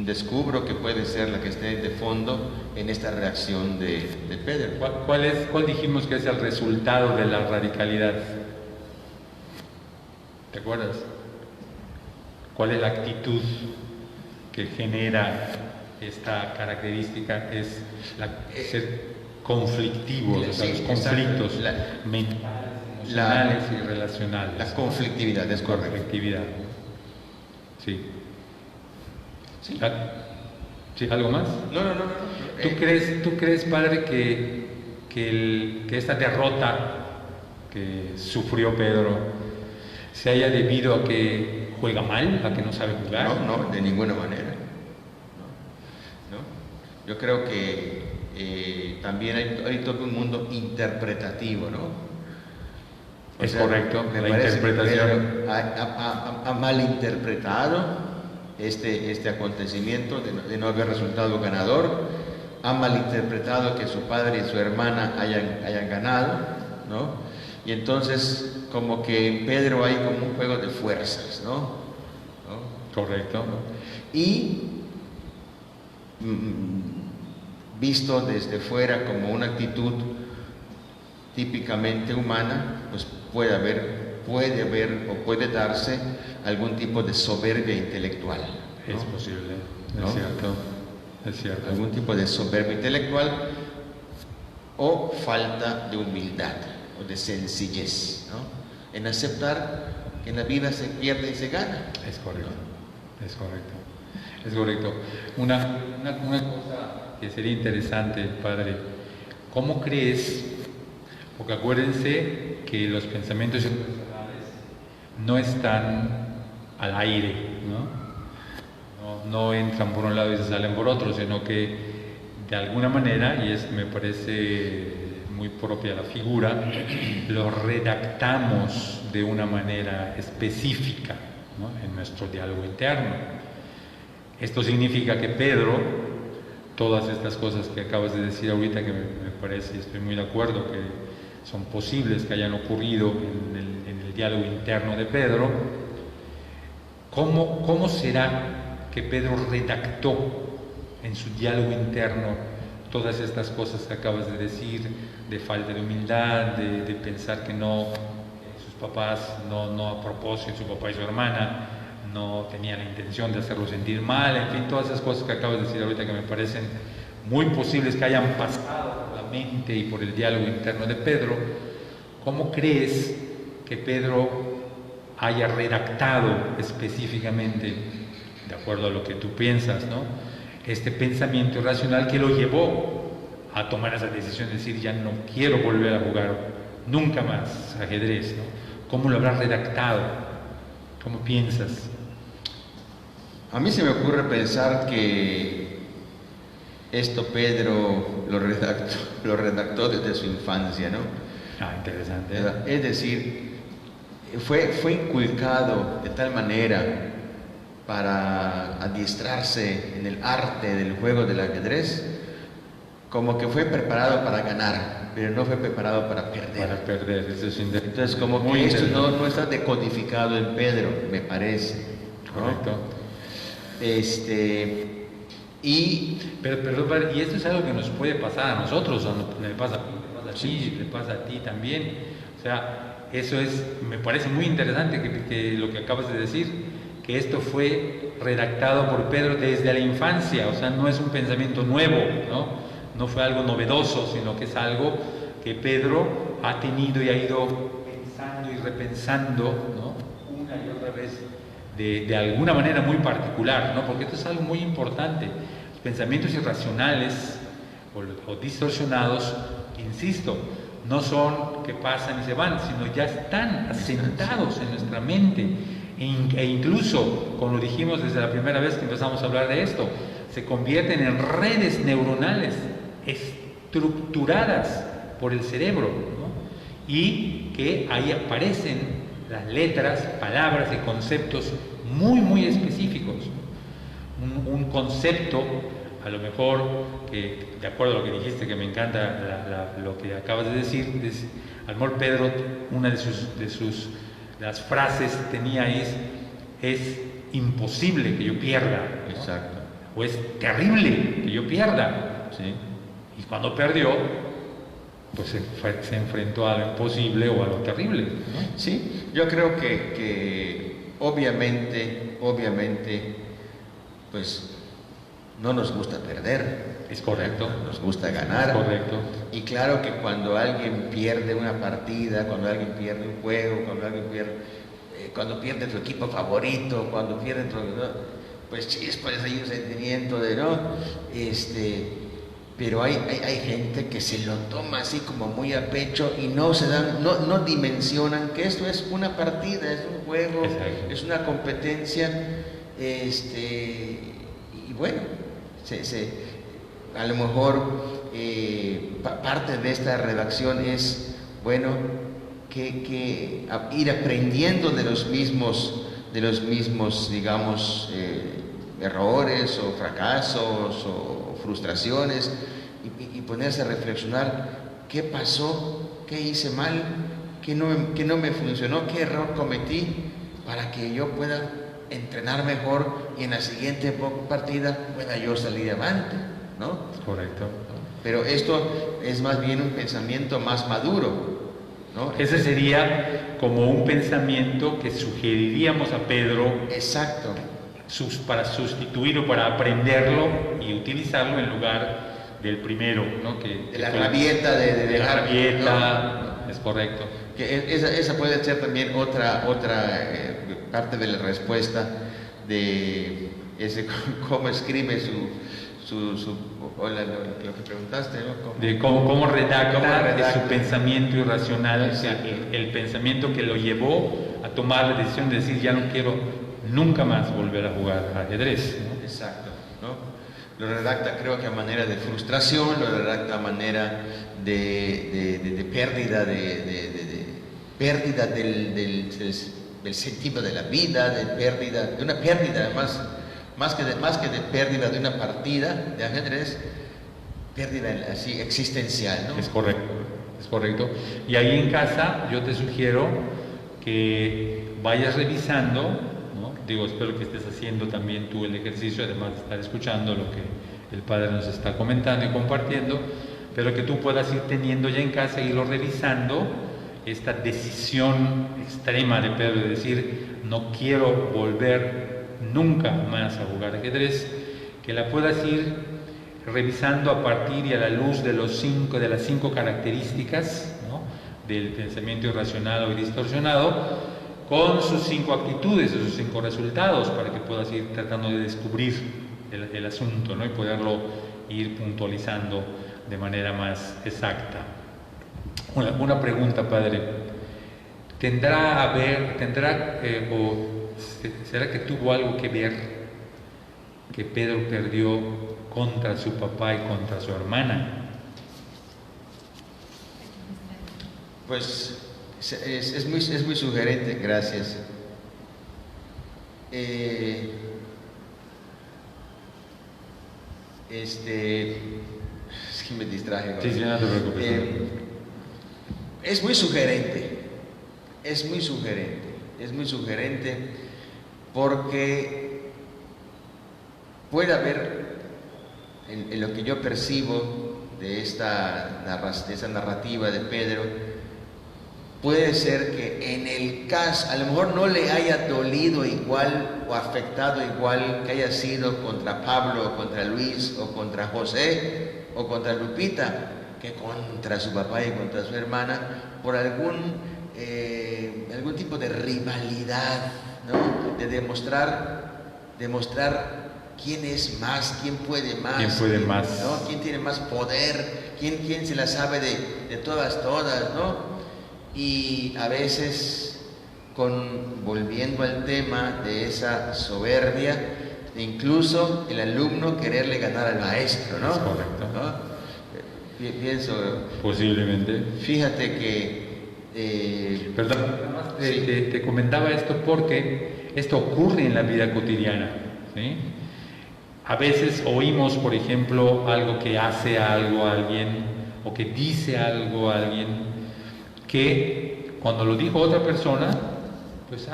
descubro que puede ser la que esté de fondo en esta reacción de Pedro.
¿Cuál dijimos que es el resultado de la radicalidad? ¿Te acuerdas? ¿Cuál es la actitud que genera esta característica? Es ser conflictivo, los conflictos mentales, emocionales y relacionales.
La conflictividad, es correcto.
Conflictividad. Sí. ¿Sí? ¿Sí? ¿Algo más?
No.
¿Tú crees, padre, que esta derrota que sufrió Pedro se haya debido a que juega mal, a que no sabe jugar?
No, de ninguna manera. No. Yo creo que también hay todo un mundo interpretativo, ¿no?
Es correcto,
me
la
parece
interpretación.
Que ha malinterpretado este acontecimiento de no haber resultado ganador, ha malinterpretado que su padre y su hermana hayan ganado, ¿no? Y entonces como que en Pedro hay como un juego de fuerzas, ¿no?
Correcto.
Y visto desde fuera como una actitud típicamente humana, pues puede haber o puede darse algún tipo de soberbia intelectual, ¿no?
Es posible,
¿no?
Es cierto.
Algún tipo de soberbia intelectual o falta de humildad o de sencillez, ¿no? En aceptar que en la vida se pierde y se gana.
Es correcto, es correcto, es correcto. Una cosa que sería interesante, padre, ¿cómo crees? Porque acuérdense que los pensamientos irracionales no están al aire, no entran por un lado y se salen por otro, sino que de alguna manera, y me parece muy propia la figura, lo redactamos de una manera específica, ¿no? En nuestro diálogo interno. Esto significa que Pedro, todas estas cosas que acabas de decir ahorita, que me parece, estoy muy de acuerdo, que son posibles que hayan ocurrido en el diálogo interno de Pedro, ¿cómo será que Pedro redactó en su diálogo interno todas estas cosas que acabas de decir, de falta de humildad, de pensar que sus papás no a propósito, su papá y su hermana no tenían la intención de hacerlo sentir mal, en fin, todas esas cosas que acabas de decir ahorita que me parecen muy posibles que hayan pasado por la mente y por el diálogo interno de Pedro? ¿Cómo crees que Pedro haya redactado específicamente, de acuerdo a lo que tú piensas, ¿no?, este pensamiento irracional que lo llevó a tomar esa decisión de decir, ya no quiero volver a jugar nunca más ajedrez, ¿no? ¿Cómo lo habrá redactado? ¿Cómo piensas?
A mí se me ocurre pensar que esto Pedro lo redactó desde su infancia, ¿no?
Ah, interesante.
Es decir, fue inculcado de tal manera para adiestrarse en el arte del juego del ajedrez, como que fue preparado para ganar, pero no fue preparado para perder.
Para perder, eso es interesante.
Entonces, como que esto no está decodificado en Pedro, me parece, ¿no?
Correcto. Pero y esto es algo que nos puede pasar a nosotros, o le pasa a mí, le pasa a ti, le pasa a ti también. O sea, eso me parece muy interesante que lo que acabas de decir, que esto fue redactado por Pedro desde la infancia, o sea, no es un pensamiento nuevo, no fue algo novedoso, sino que es algo que Pedro ha tenido y ha ido pensando y repensando, ¿no?, una y otra vez, de alguna manera muy particular, ¿no?, porque esto es algo muy importante. Los pensamientos irracionales o distorsionados, insisto, no son que pasan y se van, sino ya están asentados en nuestra mente. E incluso, como lo dijimos desde la primera vez que empezamos a hablar de esto, se convierten en redes neuronales estructuradas por el cerebro, ¿no?, y que ahí aparecen las letras, palabras y conceptos muy, muy específicos. Un concepto, a lo mejor, que de acuerdo a lo que dijiste, que me encanta lo que acabas de decir, a lo mejor Pedro, una de las frases que tenía es imposible que yo pierda, ¿no?
Exacto.
O es terrible que yo pierda, ¿sí? Y cuando perdió, pues se enfrentó a lo imposible o a lo terrible, ¿no?
Sí, yo creo que obviamente, pues no nos gusta perder.
Es correcto.
Nos gusta ganar.
Es correcto.
Y claro que cuando alguien pierde una partida, cuando alguien pierde un juego, cuando pierde tu equipo favorito, cuando pierde tu, ¿no?, pues chispas, hay un sentimiento de no, pero hay gente que se lo toma así como muy a pecho y no dimensionan que esto es una partida, es un juego. Exacto. Es una competencia, y bueno, a lo mejor parte de esta redacción es, bueno, que ir aprendiendo de los mismos, digamos, errores o fracasos o frustraciones y ponerse a reflexionar qué pasó, qué hice mal, ¿qué no me funcionó? ¿Qué error cometí para que yo pueda entrenar mejor y en la siguiente partida pueda yo salir adelante, ¿no?
Correcto.
Pero esto es más bien un pensamiento más maduro, ¿no?
Ese sería como un pensamiento que sugeriríamos a Pedro.
Exacto.
Para sustituirlo, para aprenderlo y utilizarlo en lugar del primero, ¿no?
De la rabieta, de
la rabieta,
¿no?
Es correcto.
Que esa puede ser también otra parte de la respuesta de ese cómo escribe lo que preguntaste, ¿no?
De cómo redacta su pensamiento irracional, el pensamiento que lo llevó a tomar la decisión de decir, ya no quiero nunca más volver a jugar ajedrez, ¿no?
Exacto, ¿no? Lo redacta, creo que a manera de frustración, lo redacta a manera de pérdida, pérdida del sentido de la vida, de una pérdida, más que de pérdida de una partida de ajedrez, pérdida así existencial, ¿no?
Es correcto. Y ahí en casa yo te sugiero que vayas revisando, ¿no? Digo, espero que estés haciendo también tú el ejercicio, además de estar escuchando lo que el Padre nos está comentando y compartiendo, pero que tú puedas ir teniendo ya en casa e irlo revisando esta decisión extrema de Pedro de decir, no quiero volver nunca más a jugar ajedrez, que la puedas ir revisando a partir y a la luz de las 5 características, ¿no? Del pensamiento irracional o distorsionado, con sus 5 actitudes, sus 5 resultados, para que puedas ir tratando de descubrir el asunto, ¿no? Y poderlo ir puntualizando de manera más exacta. Una pregunta, Padre. ¿Será que tuvo algo que ver que Pedro perdió contra su papá y contra su hermana?
Pues es muy sugerente, gracias. Es que me distraje.
Sí, no te preocupes.
Es muy sugerente porque puede haber, en lo que yo percibo de esa narrativa de Pedro, puede ser que en el caso, a lo mejor no le haya dolido igual o afectado igual que haya sido contra Pablo, o contra Luis, o contra José, o contra Lupita, que contra su papá y contra su hermana, por algún tipo de rivalidad, ¿no? De demostrar quién es más, quién puede más, ¿no? Quién tiene más poder, quién se la sabe de todas, ¿no? Y a veces, volviendo al tema de esa soberbia, incluso el alumno quererle ganar al maestro, ¿no?
Es correcto.
¿No? Pienso.
Posiblemente.
Fíjate que.
Perdón, te comentaba esto porque esto ocurre en la vida cotidiana, ¿sí? A veces oímos, por ejemplo, algo que hace algo a alguien o que dice algo a alguien que cuando lo dijo otra persona, pues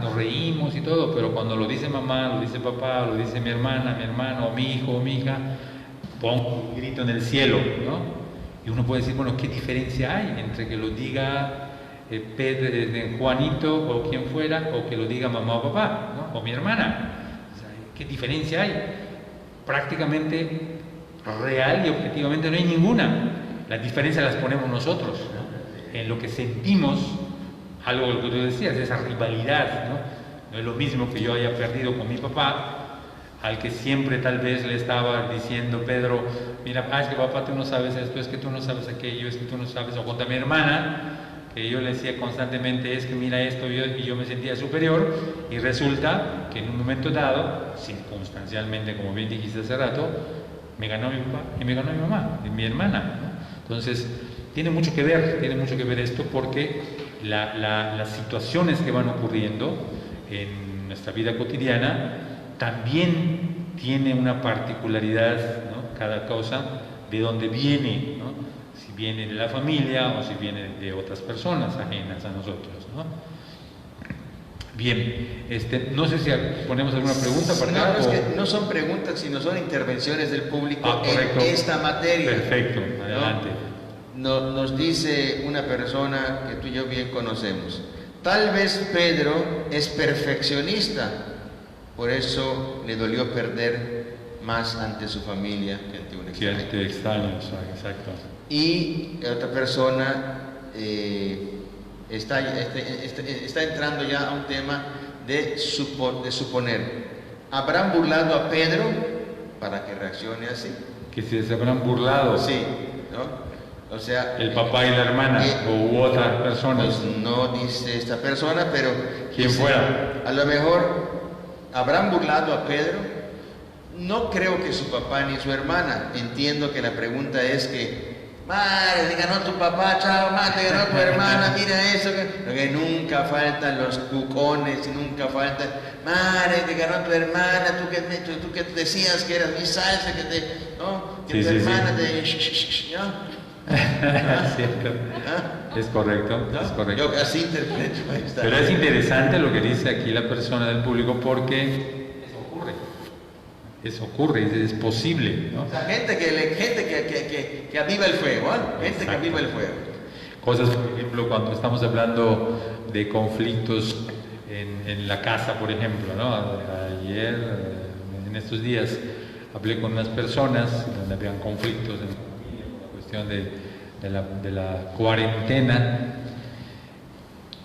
nos reímos y todo, pero cuando lo dice mamá, lo dice papá, lo dice mi hermana, mi hermano, o mi hijo o mi hija, pongo un grito en el cielo, ¿no? Y uno puede decir, bueno, ¿qué diferencia hay entre que lo diga Juanito o quien fuera, o que lo diga mamá o papá, ¿no? O mi hermana? O sea, ¿qué diferencia hay? Prácticamente real y objetivamente no hay ninguna. Las diferencias las ponemos nosotros, ¿no? En lo que sentimos, algo de lo que tú decías, esa rivalidad, ¿no? No es lo mismo que yo haya perdido con mi papá, al que siempre tal vez le estaba diciendo Pedro, mira, es que papá tú no sabes esto, es que tú no sabes aquello, es que tú no sabes, o contra mi hermana, que yo le decía constantemente, es que mira esto, y yo me sentía superior, y resulta que en un momento dado, circunstancialmente, como bien dijiste hace rato, me ganó mi papá y me ganó mi mamá, y mi hermana, ¿no? Entonces, tiene mucho que ver esto, porque las situaciones que van ocurriendo en nuestra vida cotidiana también tiene una particularidad, ¿no? Cada cosa de dónde viene, ¿no? si viene de la familia o si viene de otras personas ajenas a nosotros, ¿no? Bien, no sé si ponemos alguna pregunta para acá.
No, es que no son preguntas, sino son intervenciones del público
correcto.
En esta materia.
Perfecto, adelante.
Nos dice una persona que tú y yo bien conocemos: tal vez Pedro es perfeccionista, por eso le dolió perder más ante su familia que ante un extraño.
Que ante extraños, exacto.
Y otra persona está entrando ya a un tema de suponer. ¿Habrán burlado a Pedro para que reaccione así?
Que se habrán burlado.
Sí, ¿no? O sea,
el papá y la hermana u otras personas.
Pues no dice esta persona, pero
quien fuera.
A lo mejor habrán burlado a Pedro. No creo que su papá ni su hermana. Entiendo que la pregunta es que: madre, te ganó tu papá, chao, madre, te ganó tu hermana, mira eso. Porque nunca faltan los cucones y nunca faltan: madre, te ganó tu hermana, tú que decías que eras mi salsa, que tu hermana te... ¿no?
Cierto. Es correcto,
¿no?
es correcto.
Yo así interpreto esta.
Pero es interesante lo que dice aquí la persona del público, porque eso ocurre, es posible, ¿no?
O sea, gente que aviva el fuego, ¿eh? Gente que aviva el fuego.
Cosas, por ejemplo, cuando estamos hablando de conflictos en la casa, por ejemplo, ¿no? Ayer, en estos días, hablé con unas personas donde habían conflictos en la familia por la cuestión de la cuarentena,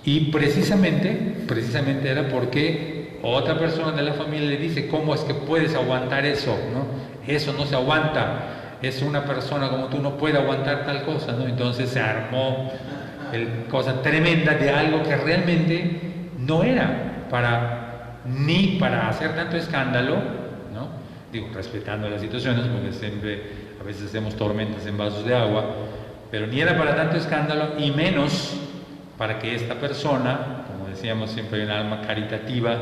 y precisamente era porque otra persona de la familia le dice: ¿cómo es que puedes aguantar eso? ¿No? Eso no se aguanta, es una persona como tú no puede aguantar tal cosa, ¿no? Entonces se armó cosa tremenda de algo que realmente no era ni para hacer tanto escándalo, ¿no? Digo, respetando las situaciones, porque siempre a veces hacemos tormentas en vasos de agua, pero ni era para tanto escándalo, y menos para que esta persona, como decíamos, siempre hay un alma caritativa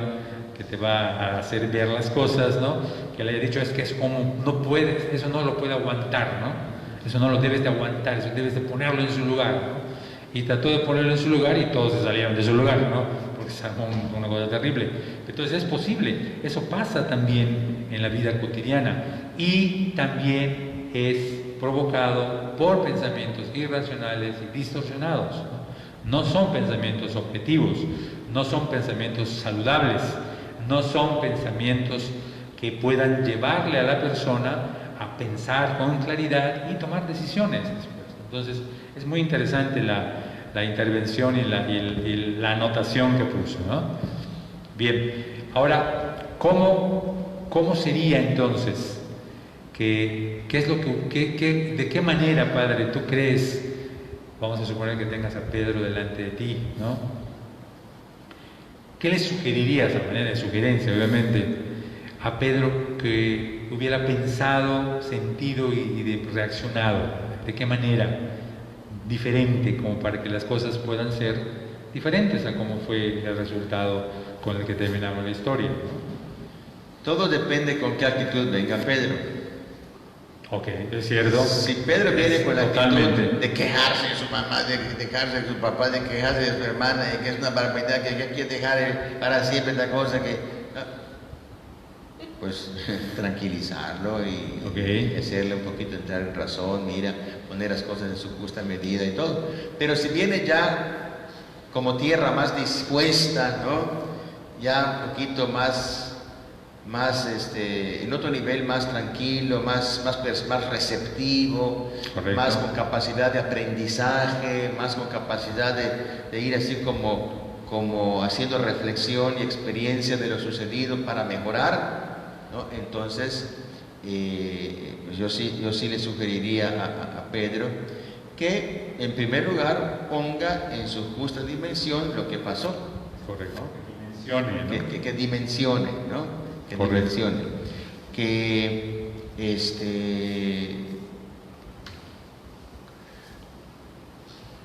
que te va a hacer ver las cosas, ¿no? Que le haya dicho: es que es como, no puedes, eso no lo puede aguantar, ¿no? Eso no lo debes de aguantar, eso debes de ponerlo en su lugar, ¿no? Y trató de ponerlo en su lugar y todos se salieron de su lugar, ¿no? Porque se armó una cosa terrible. Entonces es posible, eso pasa también en la vida cotidiana, y también es provocado por pensamientos irracionales y distorsionados, ¿no? No son pensamientos objetivos, no son pensamientos saludables, no son pensamientos que puedan llevarle a la persona a pensar con claridad y tomar decisiones después. Entonces, es muy interesante la intervención y la anotación que puso, ¿no? Bien, ahora, ¿cómo sería entonces? ¿Qué es lo de qué manera, Padre, tú crees? Vamos a suponer que tengas a Pedro delante de ti, ¿no? ¿Qué le sugerirías, a manera de sugerencia, obviamente, a Pedro que hubiera pensado, sentido y reaccionado? ¿De qué manera diferente, como para que las cosas puedan ser diferentes a cómo fue el resultado con el que terminamos la historia, ¿no?
Todo depende con qué actitud venga Pedro.
Ok, es cierto.
Si Pedro viene con la
totalmente
actitud de quejarse de su mamá, de quejarse de su papá, de quejarse de su hermana, de que es una barbaridad, que quiere dejar para siempre esta cosa, pues tranquilizarlo y hacerle un poquito entrar en razón, mira, poner las cosas en su justa medida y todo. Pero si viene ya como tierra más dispuesta, ¿no? Ya un poquito más en otro nivel, más tranquilo, más receptivo,
correcto,
más con capacidad de aprendizaje, más con capacidad de ir así como haciendo reflexión y experiencia de lo sucedido para mejorar, ¿no? Entonces, pues yo sí le sugeriría a Pedro que en primer lugar ponga en su justa dimensión lo que pasó.
Correcto. Que
dimensione, ¿no? Que dimensione, que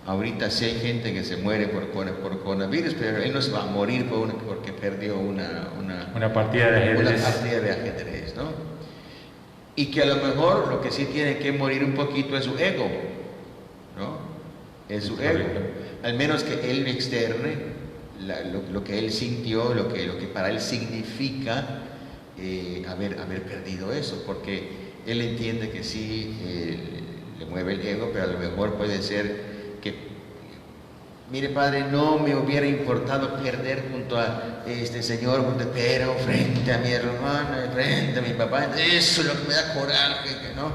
ahorita sí hay gente que se muere por coronavirus, pero él no se va a morir porque perdió una
partida de ajedrez.
Una partida de ajedrez, ¿no? Y que a lo mejor lo que sí tiene que morir un poquito es su ego, es su ego. Al menos que él externe lo que él sintió, lo que para él significa haber perdido eso, porque él entiende que sí le mueve el ego, pero a lo mejor puede ser que, mire padre, no me hubiera importado perder junto a este señor, pero frente a mi hermana, frente a mi papá, eso es lo que me da coraje, ¿no?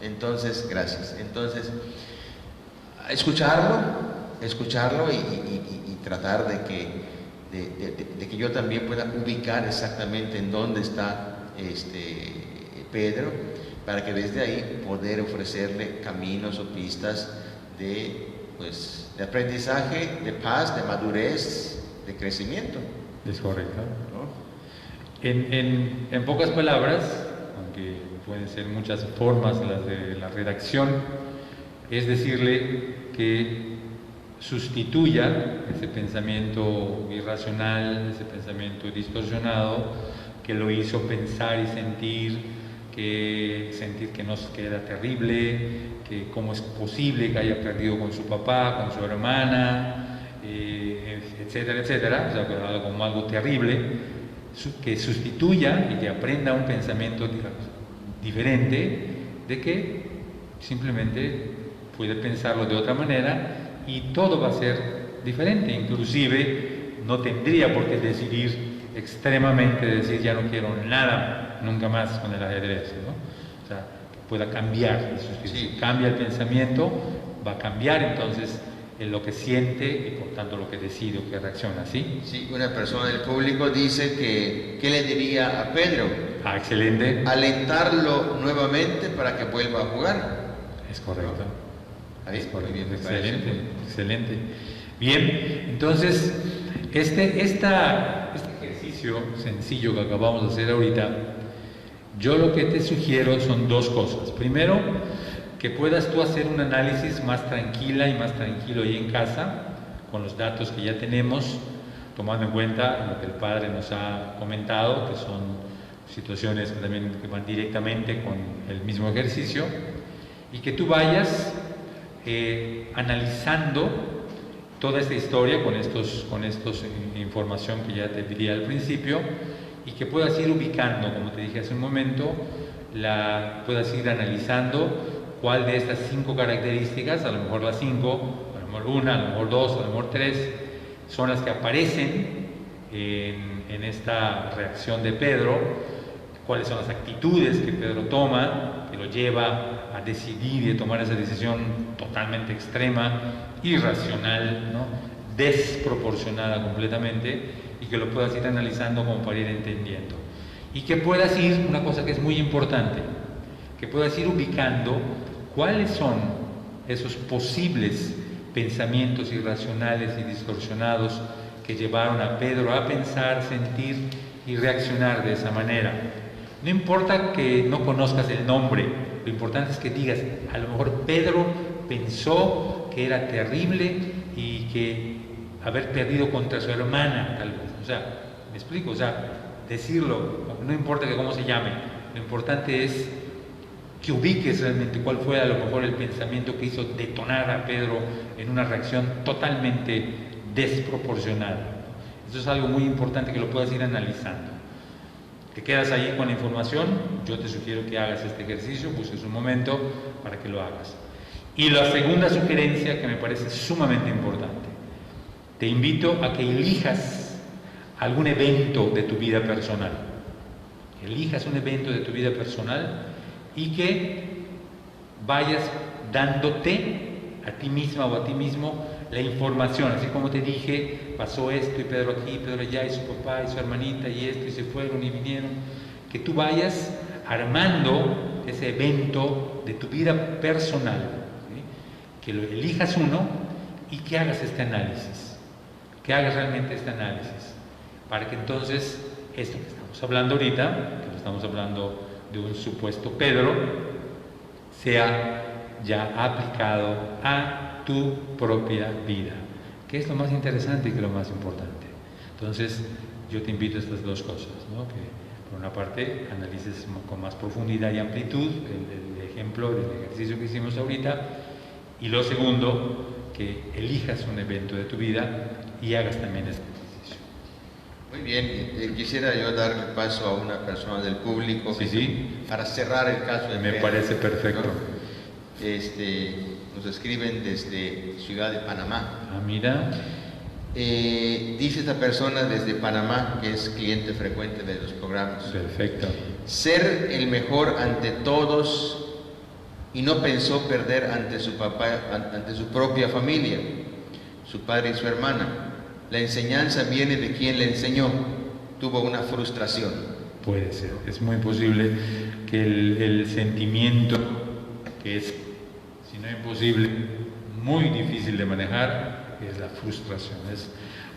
Entonces, gracias. Entonces, escucharlo y tratar de que yo también pueda ubicar exactamente en dónde está Pedro, para que desde ahí poder ofrecerle caminos o pistas de aprendizaje, de paz, de madurez, de crecimiento.
Es correcto, ¿no? En pocas palabras, aunque pueden ser muchas formas las de la redacción, es decirle que sustituya ese pensamiento irracional, ese pensamiento distorsionado que lo hizo pensar y sentir que nos queda terrible, que cómo es posible que haya perdido con su papá, con su hermana, etcétera, etcétera, o sea, como algo terrible, que sustituya y que aprenda un pensamiento diferente, de que simplemente puede pensarlo de otra manera y todo va a ser diferente. Inclusive no tendría por qué decidir extremadamente, decir ya no quiero nada nunca más con el ajedrez, ¿no? O sea, que pueda cambiar. Si cambia el pensamiento, va a cambiar entonces en lo que siente y por tanto lo que decide o que reacciona, ¿sí?
Sí, una persona del público dice que ¿qué le diría a Pedro?
Ah, excelente.
Alentarlo nuevamente para que vuelva a jugar.
Es correcto.
Ahí,
es correcto.
Bien,
excelente, excelente. Bien, entonces este ejercicio sencillo que acabamos de hacer ahorita, yo lo que te sugiero son dos cosas. Primero, que puedas tú hacer un análisis más tranquila y más tranquilo ahí en casa, con los datos que ya tenemos, tomando en cuenta lo que el padre nos ha comentado, que son situaciones que también van directamente con el mismo ejercicio, y que tú vayas analizando toda esta historia con estos información que ya te di al principio, y que puedas ir ubicando, como te dije hace un momento, puedas ir analizando cuál de estas 5 características, a lo mejor las 5, a lo mejor una, a lo mejor 2, a lo mejor 3, son las que aparecen en esta reacción de Pedro, cuáles son las actitudes que Pedro toma, que lo lleva a decidir y a tomar esa decisión totalmente extrema, irracional, ¿no? Desproporcionada completamente, y que lo puedas ir analizando como para ir entendiendo. Y que puedas ir, una cosa que es muy importante, que puedas ir ubicando cuáles son esos posibles pensamientos irracionales y distorsionados que llevaron a Pedro a pensar, sentir y reaccionar de esa manera. No importa que no conozcas el nombre, lo importante es que digas, a lo mejor Pedro pensó que era terrible y que haber perdido contra su hermana, tal vez. O sea, ¿me explico? O sea, decirlo, no importa que cómo se llame, lo importante es que ubiques realmente cuál fue a lo mejor el pensamiento que hizo detonar a Pedro en una reacción totalmente desproporcionada. Eso es algo muy importante que lo puedas ir analizando. Te quedas ahí con la información, yo te sugiero que hagas este ejercicio, busques un momento para que lo hagas. Y la segunda sugerencia que me parece sumamente importante, te invito a que elijas algún evento de tu vida personal. Elijas un evento de tu vida personal y que vayas dándote a ti misma o a ti mismo la información, así como te dije, pasó esto y Pedro aquí, Pedro allá, y su papá y su hermanita y esto, y se fueron y vinieron, que tú vayas armando ese evento de tu vida personal, ¿sí? Que lo elijas uno y que hagas este análisis, que hagas realmente este análisis, para que entonces esto que estamos hablando ahorita, que lo estamos hablando de un supuesto Pedro, sea ya aplicado a tu propia vida, que es lo más interesante y que es lo más importante. Entonces, yo te invito a estas dos cosas, ¿no? Que por una parte analices con más profundidad y amplitud el ejemplo del ejercicio que hicimos ahorita, y lo segundo, que elijas un evento de tu vida y hagas también este ejercicio.
Muy bien, quisiera yo dar paso a una persona del público para cerrar el caso de
Me
Pedro,
parece perfecto.
¿no? Nos escriben desde Ciudad de Panamá.
Ah, mira.
Dice esta persona desde Panamá, que es cliente frecuente de los programas.
Perfecto.
Ser el mejor ante todos y no pensó perder ante su papá, ante su propia familia, su padre y su hermana. La enseñanza viene de quien le enseñó. Tuvo una frustración.
Puede ser, es muy posible que el sentimiento, que es, si no imposible, muy difícil de manejar, es la frustración. Es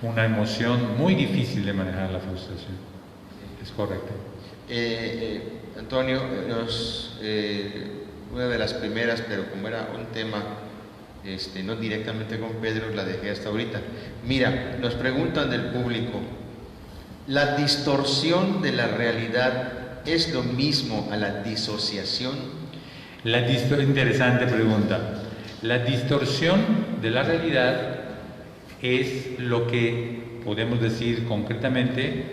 una emoción muy difícil de manejar, la frustración. Es correcto.
Antonio, una de las primeras, pero como era un tema no directamente con Pedro, la dejé hasta ahorita. Mira, nos preguntan del público, ¿la distorsión de la realidad es lo mismo a la disociación?
Interesante pregunta. La distorsión de la realidad es lo que podemos decir concretamente,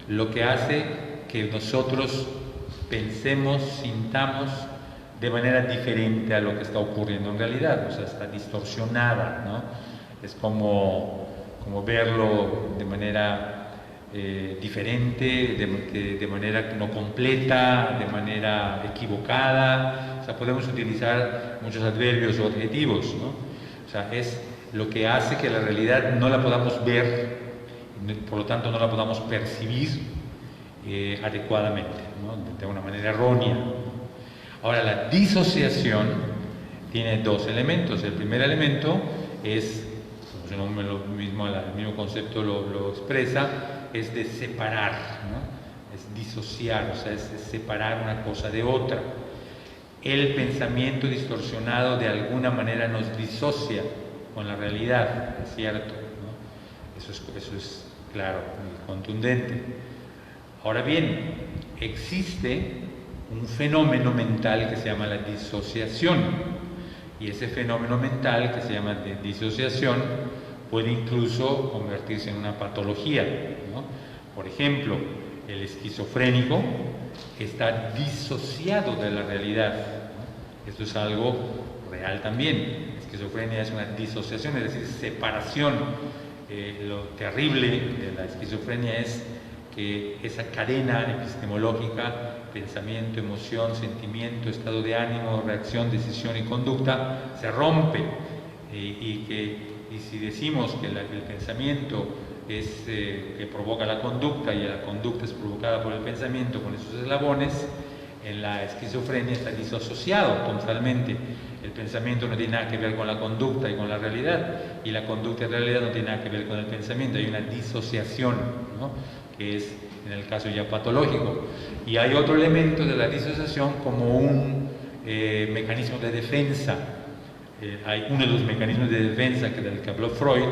lo que hace que nosotros pensemos, sintamos de manera diferente a lo que está ocurriendo en realidad, o sea, está distorsionada, ¿no? Es como verlo de manera diferente, de manera no completa, de manera equivocada. O sea, podemos utilizar muchos adverbios o adjetivos, ¿no? O sea, es lo que hace que la realidad no la podamos ver, por lo tanto no la podamos percibir adecuadamente, ¿no? De una manera errónea. Ahora, la disociación tiene dos elementos. El primer elemento es, como el mismo concepto lo expresa, es de separar, ¿no? Es disociar, o sea, es separar una cosa de otra. El pensamiento distorsionado de alguna manera nos disocia con la realidad, es cierto, ¿no? Eso es claro y contundente. Ahora bien, existe un fenómeno mental que se llama la disociación, y ese fenómeno mental que se llama disociación puede incluso convertirse en una patología, ¿no? Por ejemplo, el esquizofrénico está disociado de la realidad, ¿no? Esto es algo real también. La esquizofrenia es una disociación, es decir, separación. Lo terrible de la esquizofrenia es que esa cadena epistemológica, pensamiento, emoción, sentimiento, estado de ánimo, reacción, decisión y conducta, se rompe. Y si decimos que el pensamiento es que provoca la conducta y la conducta es provocada por el pensamiento con esos eslabones, en la esquizofrenia está disasociado totalmente. El pensamiento no tiene nada que ver con la conducta y con la realidad, y la conducta y la realidad no tiene nada que ver con el pensamiento. Hay una disociación, ¿no? Que es, en el caso ya patológico. Y hay otro elemento de la disociación como un mecanismo de defensa. Hay uno de los mecanismos de defensa del que habló Freud,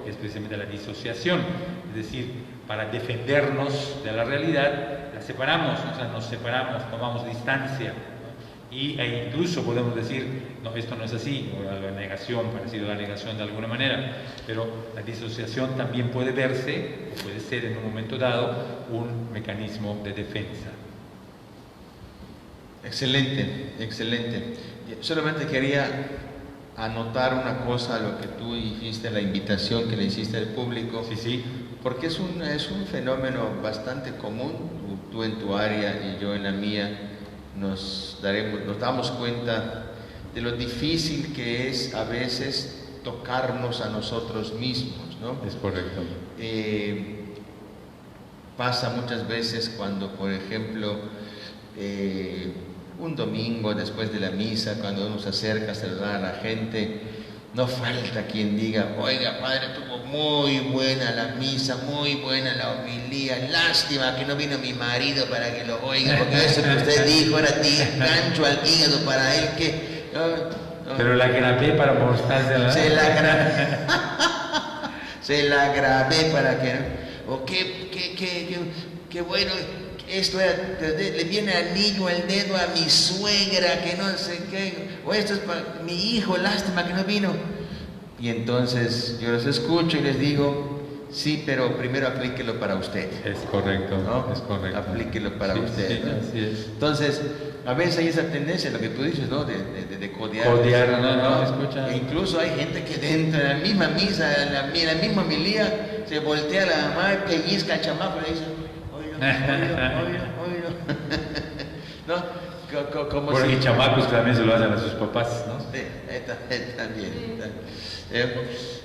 es precisamente la disociación. Es decir, para defendernos de la realidad, la separamos, o sea, nos separamos, tomamos distancia, ¿no? E incluso podemos decir, no, esto no es así, o la negación, parecido a la negación de alguna manera, pero la disociación también puede verse, o puede ser en un momento dado, un mecanismo de defensa.
Excelente, excelente. Solamente quería anotar una cosa a lo que tú hiciste, la invitación que le hiciste al público.
Sí.
Porque es un fenómeno bastante común. Tú en tu área y yo en la mía nos damos cuenta de lo difícil que es a veces tocarnos a nosotros mismos, ¿no?
Es correcto.
Pasa muchas veces cuando, por ejemplo, un domingo después de la misa, cuando uno se acerca a saludar a la gente, no falta quien diga, oiga padre, tuvo muy buena la misa, muy buena la homilía, lástima que no vino mi marido para que lo oiga, porque eso que usted dijo era gancho al hígado para él que... No.
Pero la grabé para mostrársela.
Se la grabé para que... O qué bueno... Esto le viene anillo al dedo a mi suegra, que no sé qué, o esto es para mi hijo, lástima que no vino. y entonces yo los escucho y les digo, sí, pero primero aplíquelo para usted.
Es correcto,
¿no?
es correcto.
Aplíquelo para
Sí,
usted.
sí,
¿no?
así es.
Entonces, a veces hay esa tendencia, lo que tú dices, ¿no? De codear.
Codear, no, escucha.
E incluso hay gente que dentro de la misma misa, en la misma homilía, se voltea a la mamá y pellizca al chamaco y le dice, oílo. ¿No? Como
Bueno,
si...
y chamacos también se lo hacen a sus papás, ¿no?
Sí, también.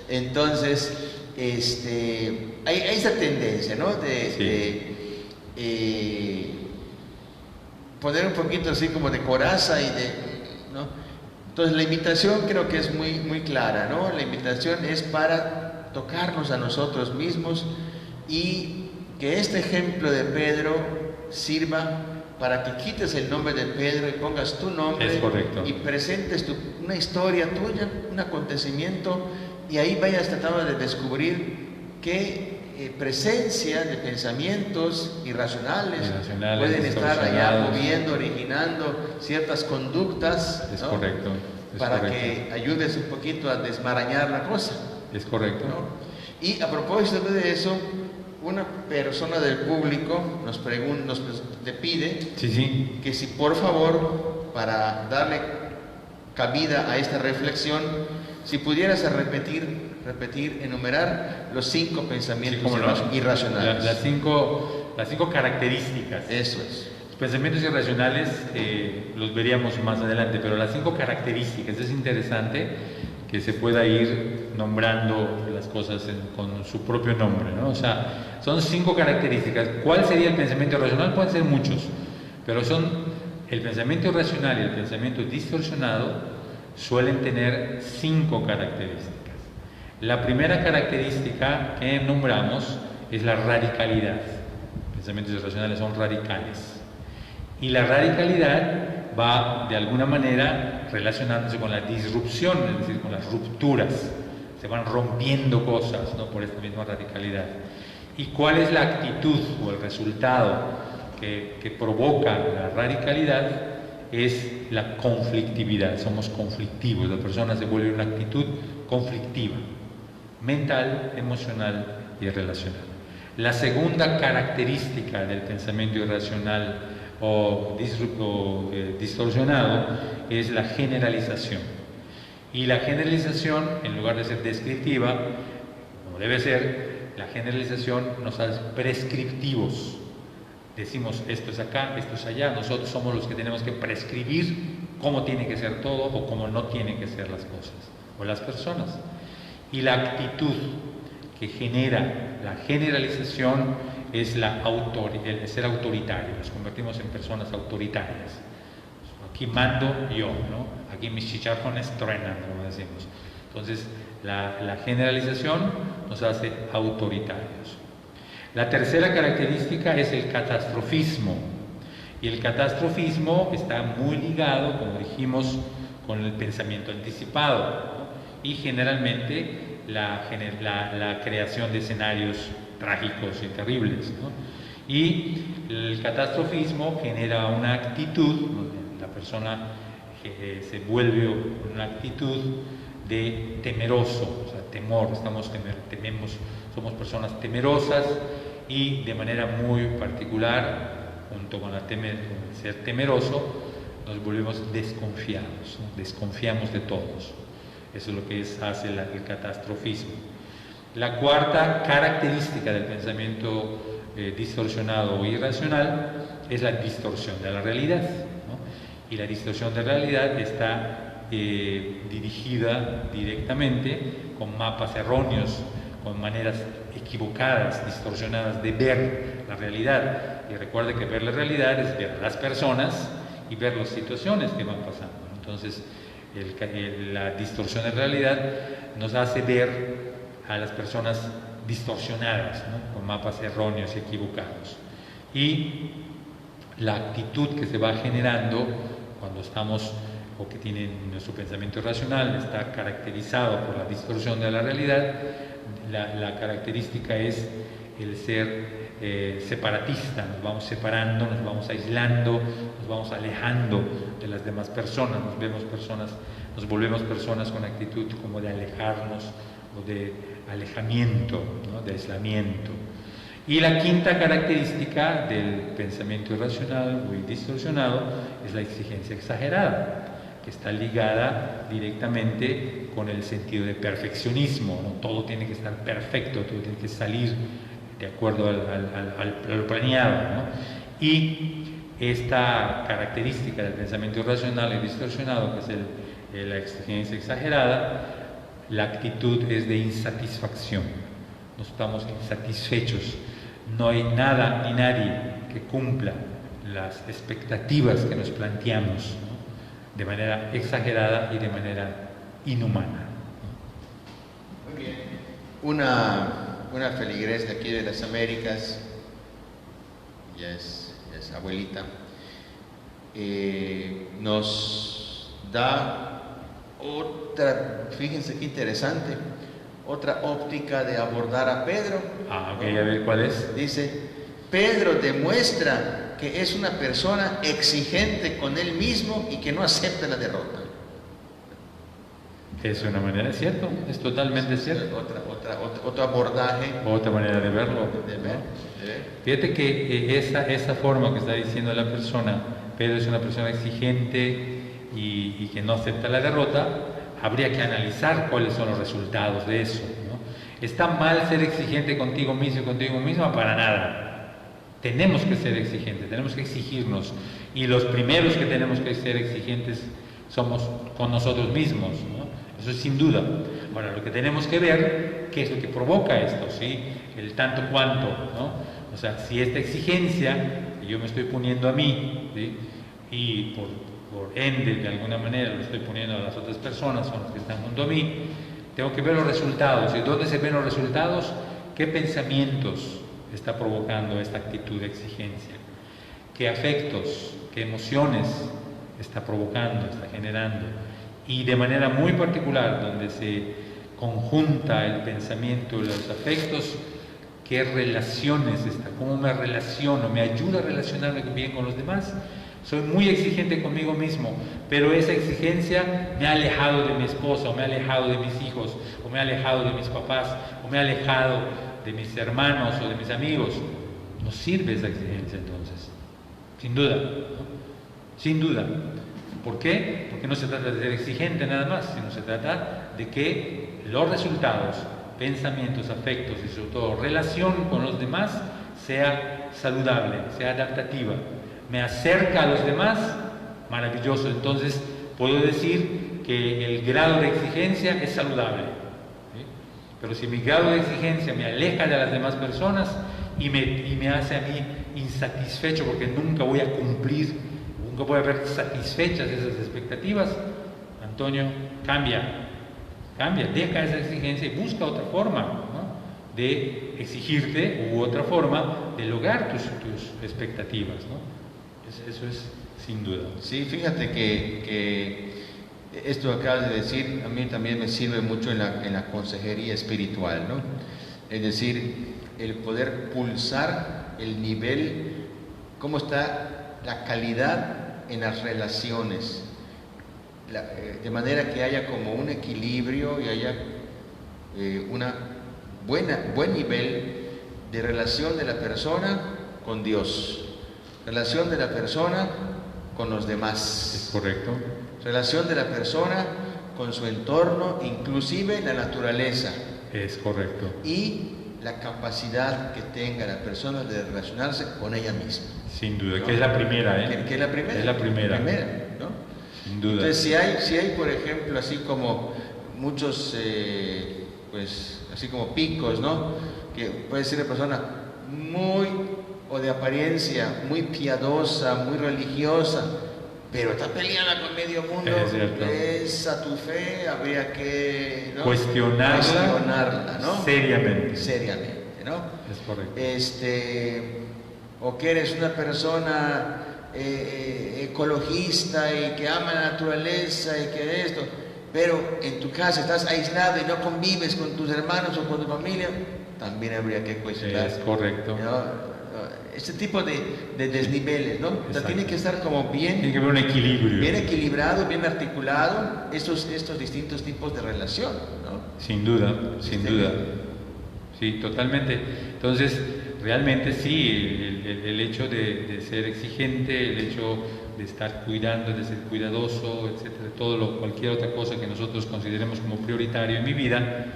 Entonces, hay esa tendencia, ¿no? Poner un poquito así como de coraza ¿no? Entonces la invitación creo que es muy, muy clara, ¿no? La invitación es para tocarnos a nosotros mismos y que este ejemplo de Pedro sirva para que quites el nombre de Pedro y pongas tu nombre.
Es correcto.
Y presentes una historia tuya, un acontecimiento, y ahí vayas tratando de descubrir qué presencia de pensamientos irracionales pueden estar allá moviendo, originando ciertas conductas.
Es
¿no?
correcto.
Para que ayudes un poquito a desmarañar la cosa.
Es correcto.
¿no? Y a propósito de eso, una persona del público le pide que si por favor, para darle cabida a esta reflexión, si pudieras enumerar los 5 pensamientos irracionales.
Las cinco características.
Eso es.
Los pensamientos irracionales los veríamos más adelante, pero las 5 características, es interesante que se pueda ir nombrando las cosas con su propio nombre, ¿no? O sea, son 5 características. ¿Cuál sería el pensamiento irracional? Pueden ser muchos, pero el pensamiento irracional y el pensamiento distorsionado suelen tener 5 características. La primera característica que nombramos es la radicalidad. Los pensamientos irracionales son radicales. Y la radicalidad va de alguna manera relacionándose con la disrupción, es decir, con las rupturas. Se van rompiendo cosas, ¿no? Por esta misma radicalidad. ¿Y cuál es la actitud o el resultado que provoca la radicalidad? Es la conflictividad. Somos conflictivos, la persona se vuelve una actitud conflictiva, mental, emocional y relacional. La segunda característica del pensamiento irracional o distorsionado es la generalización. Y la generalización, en lugar de ser descriptiva, como debe ser, la generalización nos hace prescriptivos. Decimos, esto es acá, esto es allá. Nosotros somos los que tenemos que prescribir cómo tiene que ser todo o cómo no tienen que ser las cosas o las personas. Y la actitud que genera la generalización es el ser autoritario. Nos convertimos en personas autoritarias. Aquí mando yo, ¿no? Aquí mis chicharrones truenan, como decimos. Entonces, la generalización nos hace autoritarios. La tercera característica es el catastrofismo. Y el catastrofismo está muy ligado, como dijimos, con el pensamiento anticipado, ¿no? Y generalmente la creación de escenarios trágicos y terribles, ¿no? Y el catastrofismo genera una actitud, la persona se vuelve una actitud de temeroso, o sea, temor, somos personas temerosas y de manera muy particular, junto con el ser temeroso, nos volvemos desconfiados, ¿no? Desconfiamos de todos. Eso es lo que hace el catastrofismo. La cuarta característica del pensamiento distorsionado o irracional es la distorsión de la realidad, ¿no? Y la distorsión de la realidad está dirigida directamente con mapas erróneos, con maneras equivocadas, distorsionadas de ver la realidad. Y recuerde que ver la realidad es ver a las personas y ver las situaciones que van pasando. Entonces, la distorsión de realidad nos hace ver a las personas distorsionadas, ¿no? Con mapas erróneos y equivocados. Y la actitud que se va generando cuando estamos o que tiene nuestro pensamiento irracional está caracterizado por la distorsión de la realidad. La característica es el ser separatista, nos vamos separando, nos vamos aislando, nos vamos alejando de las demás personas, nos vemos personas nos volvemos personas con actitud como de alejarnos o de alejamiento, ¿no? De aislamiento. Y la quinta característica del pensamiento irracional o distorsionado es la exigencia exagerada, que está ligada directamente con el sentido de perfeccionismo, ¿no? Todo tiene que estar perfecto, todo tiene que salir de acuerdo a lo planeado, ¿no? Y esta característica del pensamiento irracional y distorsionado, que es la exigencia exagerada, la actitud es de insatisfacción. No estamos insatisfechos, no hay nada ni nadie que cumpla las expectativas que nos planteamos, ¿no? De manera exagerada y de manera inhumana.
Muy bien. Una feligrés de aquí de las Américas, ya es abuelita, nos da otra, fíjense qué interesante, otra óptica de abordar a Pedro.
Ok, a ver cuál es.
Dice, Pedro demuestra que es una persona exigente con él mismo y que no acepta la derrota.
Es una manera, es cierto, es totalmente cierto.
Otro abordaje.
Otra manera de verlo.
De ver.
Fíjate que esa forma que está diciendo la persona, Pedro es una persona exigente y que no acepta la derrota, habría que analizar cuáles son los resultados de eso, ¿no? ¿Está mal ser exigente contigo mismo y contigo misma? Para nada. Tenemos que ser exigentes, tenemos que exigirnos, y los primeros que tenemos que ser exigentes somos con nosotros mismos, ¿no? Eso es sin duda. Ahora, lo que tenemos que ver, qué es lo que provoca esto, ¿sí? El tanto cuanto, ¿no? O sea, si esta exigencia que yo me estoy poniendo a mí, ¿sí? Y por ende, de alguna manera, lo estoy poniendo a las otras personas, son los que están junto a mí, tengo que ver los resultados. ¿Y dónde se ven los resultados? ¿Qué pensamientos está provocando esta actitud de exigencia? ¿Qué afectos, qué emociones está provocando, está generando? Y de manera muy particular, donde se conjunta el pensamiento y los afectos, ¿qué relaciones está? ¿Cómo me relaciono? ¿Me ayuda a relacionarme bien con los demás? Soy muy exigente conmigo mismo, pero esa exigencia me ha alejado de mi esposa, o me ha alejado de mis hijos, o me ha alejado de mis papás, o me ha alejado de mis hermanos o de mis amigos. No sirve esa exigencia entonces, sin duda, ¿no? Sin duda. ¿Por qué? Porque no se trata de ser exigente nada más, sino se trata de que los resultados, pensamientos, afectos y sobre todo relación con los demás sea saludable, sea adaptativa. Me acerca a los demás, maravilloso. Entonces puedo decir que el grado de exigencia es saludable, ¿sí? Pero si mi grado de exigencia me aleja de las demás personas y me hace a mí insatisfecho porque nunca voy a cumplir, nunca voy a ver satisfechas esas expectativas, Antonio, cambia, deja esa exigencia y busca otra forma, ¿no? De exigirte u otra forma de lograr tus expectativas, ¿no? Eso es sin duda.
Sí, fíjate que esto que acabas de decir a mí también me sirve mucho en la consejería espiritual, ¿no? Es decir, el poder pulsar el nivel, cómo está la calidad en las relaciones, de manera que haya como un equilibrio y haya buen nivel de relación de la persona con Dios, relación de la persona con los demás.
Es correcto.
Relación de la persona con su entorno, inclusive la naturaleza.
Es correcto.
Y la capacidad que tenga la persona de relacionarse con ella misma.
Sin duda,
¿no?
que es la primera, ¿eh?
Que es la primera.
Es la primera.
¿No?
Sin duda.
Entonces, si hay, por ejemplo, así como muchos, pues, así como picos, ¿no? Que puede ser una persona muy, o de apariencia, muy piadosa, muy religiosa, pero está peleada con medio mundo.
Es cierto.
Esa tu fe habría que, ¿no?
Cuestionarla,
¿no? Seriamente, ¿no?
Es correcto.
O que eres una persona ecologista y que ama la naturaleza y que esto, pero en tu casa estás aislado y no convives con tus hermanos o con tu familia, también habría que cuestionar.
Es correcto.
¿No? este tipo de desniveles, ¿no? O sea, tiene que estar como
tiene que haber un equilibrio.
Bien equilibrado, bien articulado, estos distintos tipos de relación, ¿no?
Sin duda, sin duda. Sí, totalmente. Entonces, realmente sí, el hecho de ser exigente, el hecho de estar cuidando, de ser cuidadoso, etcétera, cualquier otra cosa que nosotros consideremos como prioritario en mi vida,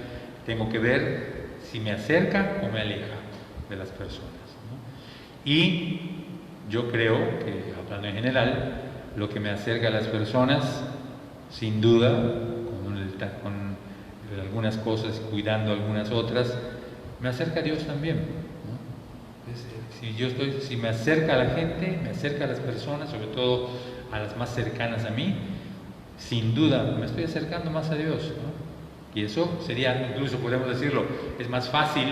tengo que ver si me acerca o me aleja de las personas, ¿no? Y yo creo que, hablando en general, lo que me acerca a las personas, sin duda, con algunas cosas, cuidando algunas otras, me acerca a Dios también, ¿no? Si me acerca a la gente, me acerca a las personas, sobre todo a las más cercanas a mí, sin duda me estoy acercando más a Dios, ¿no? Y eso sería, incluso podemos decirlo, es más fácil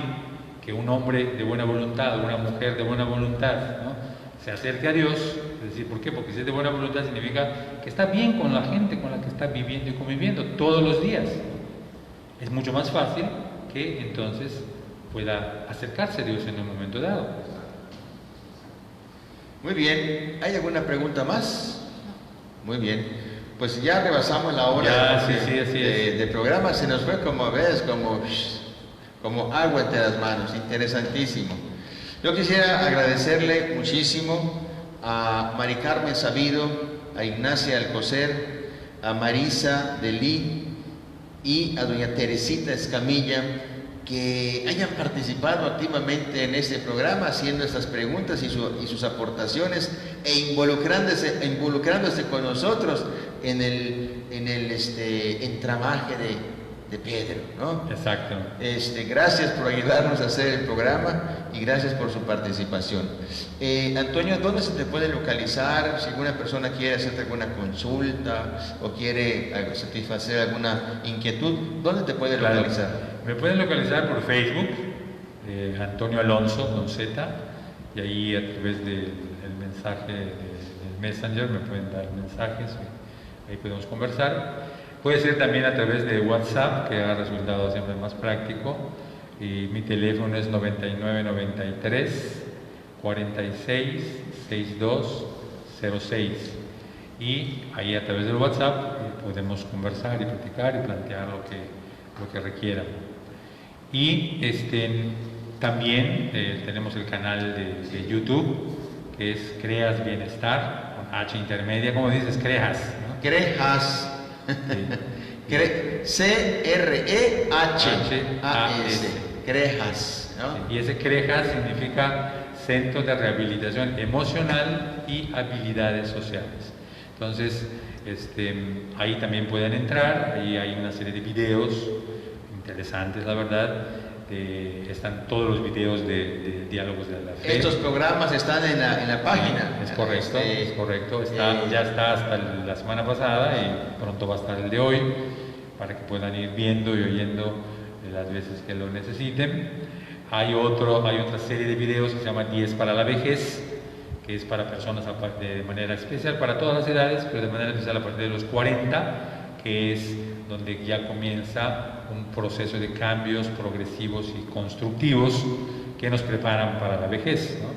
que un hombre de buena voluntad o una mujer de buena voluntad, ¿no?, se acerque a Dios. Es decir, ¿por qué? Porque si es de buena voluntad significa que está bien con la gente con la que está viviendo y conviviendo todos los días. Es mucho más fácil que entonces pueda acercarse a Dios en un momento dado.
Muy bien, ¿hay alguna pregunta más? Muy bien, pues ya rebasamos la hora de programa, se nos fue como ves, como agua entre las manos, interesantísimo. Yo quisiera agradecerle muchísimo a Mari Carmen Sabido, a Ignacia Alcocer, a Marisa Delí y a doña Teresita Escamilla, que hayan participado activamente en este programa, haciendo estas preguntas y sus aportaciones e involucrándose con nosotros en el entramaje de Pedro, ¿no?
Exacto.
Gracias por ayudarnos a hacer el programa y gracias por su participación. Antonio, ¿dónde se te puede localizar? Si alguna persona quiere hacerte alguna consulta o quiere satisfacer alguna inquietud, ¿dónde te puede localizar?
Me pueden localizar por Facebook, Antonio Alonso con Z, y ahí a través del mensaje del Messenger me pueden dar mensajes, ahí podemos conversar. Puede ser también a través de WhatsApp, que ha resultado siempre más práctico, y mi teléfono es 9993 46 6206, y ahí a través del WhatsApp podemos conversar y platicar y plantear lo que requiera. Y también tenemos el canal de YouTube, que es Creas Bienestar, con H intermedia, ¿cómo dices? Creas, ¿no?
Creas. C-R-E-H-A-S. Crejas, ¿no?
Y ese Crejas significa Centro de Rehabilitación Emocional y Habilidades Sociales. Entonces, ahí también pueden entrar, ahí hay una serie de videos interesantes, la verdad. Están todos los videos de diálogos de la fe.
Estos programas están en la página.
Es correcto, es correcto. Ya está hasta la semana pasada y pronto va a estar el de hoy, para que puedan ir viendo y oyendo las veces que lo necesiten. Hay otra serie de videos que se llama 10 para la vejez, que es para personas de manera especial, para todas las edades, pero de manera especial a partir de los 40, que es donde ya comienza un proceso de cambios progresivos y constructivos que nos preparan para la vejez, ¿no?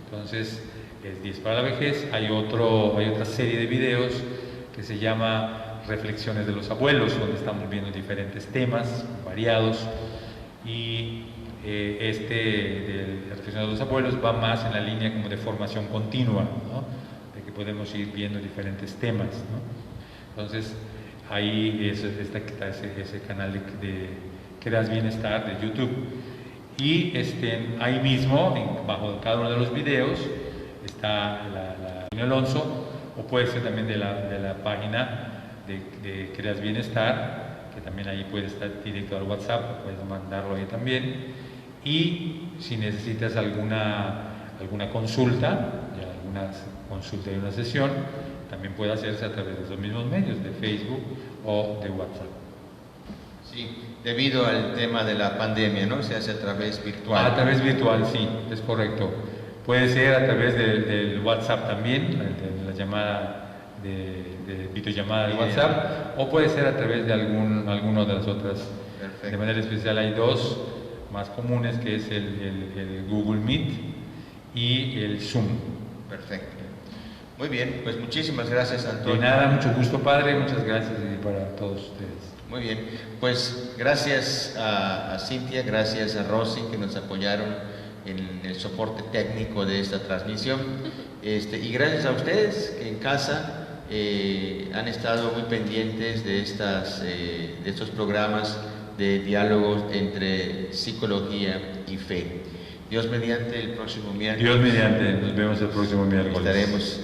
Entonces, es 10 para la vejez. Hay otra serie de videos que se llama Reflexiones de los Abuelos, donde estamos viendo diferentes temas variados, y de Reflexiones de los Abuelos va más en la línea como de formación continua, ¿no?, de que podemos ir viendo diferentes temas, ¿no? Entonces, ahí está ese canal de Creas Bienestar de YouTube. Y ahí mismo, bajo cada uno de los videos, está Antonio Alonso, o puede ser también de la página de Creas Bienestar, que también ahí puede estar directo al WhatsApp, puedes mandarlo ahí también. Y si necesitas alguna consulta, y una sesión, también puede hacerse a través de esos mismos medios, de Facebook o de WhatsApp.
Sí, debido al tema de la pandemia, ¿no? Se hace a través virtual.
A través virtual, sí, es correcto. Puede ser a través del WhatsApp también, de la llamada de videollamada de WhatsApp, o puede ser a través de alguno de las otras. Perfecto. De manera especial hay dos más comunes, que es el Google Meet y el Zoom.
Perfecto. Muy bien, pues muchísimas gracias,
De
Antonio.
nada, mucho gusto, padre, muchas gracias y para todos ustedes.
Muy bien, pues gracias a Cintia, gracias a Rosy que nos apoyaron en el soporte técnico de esta transmisión, y gracias a ustedes que en casa han estado muy pendientes de estos programas de diálogos entre psicología y fe. Dios mediante, el próximo miércoles
Dios mediante, nos vemos el próximo miércoles.
estaremos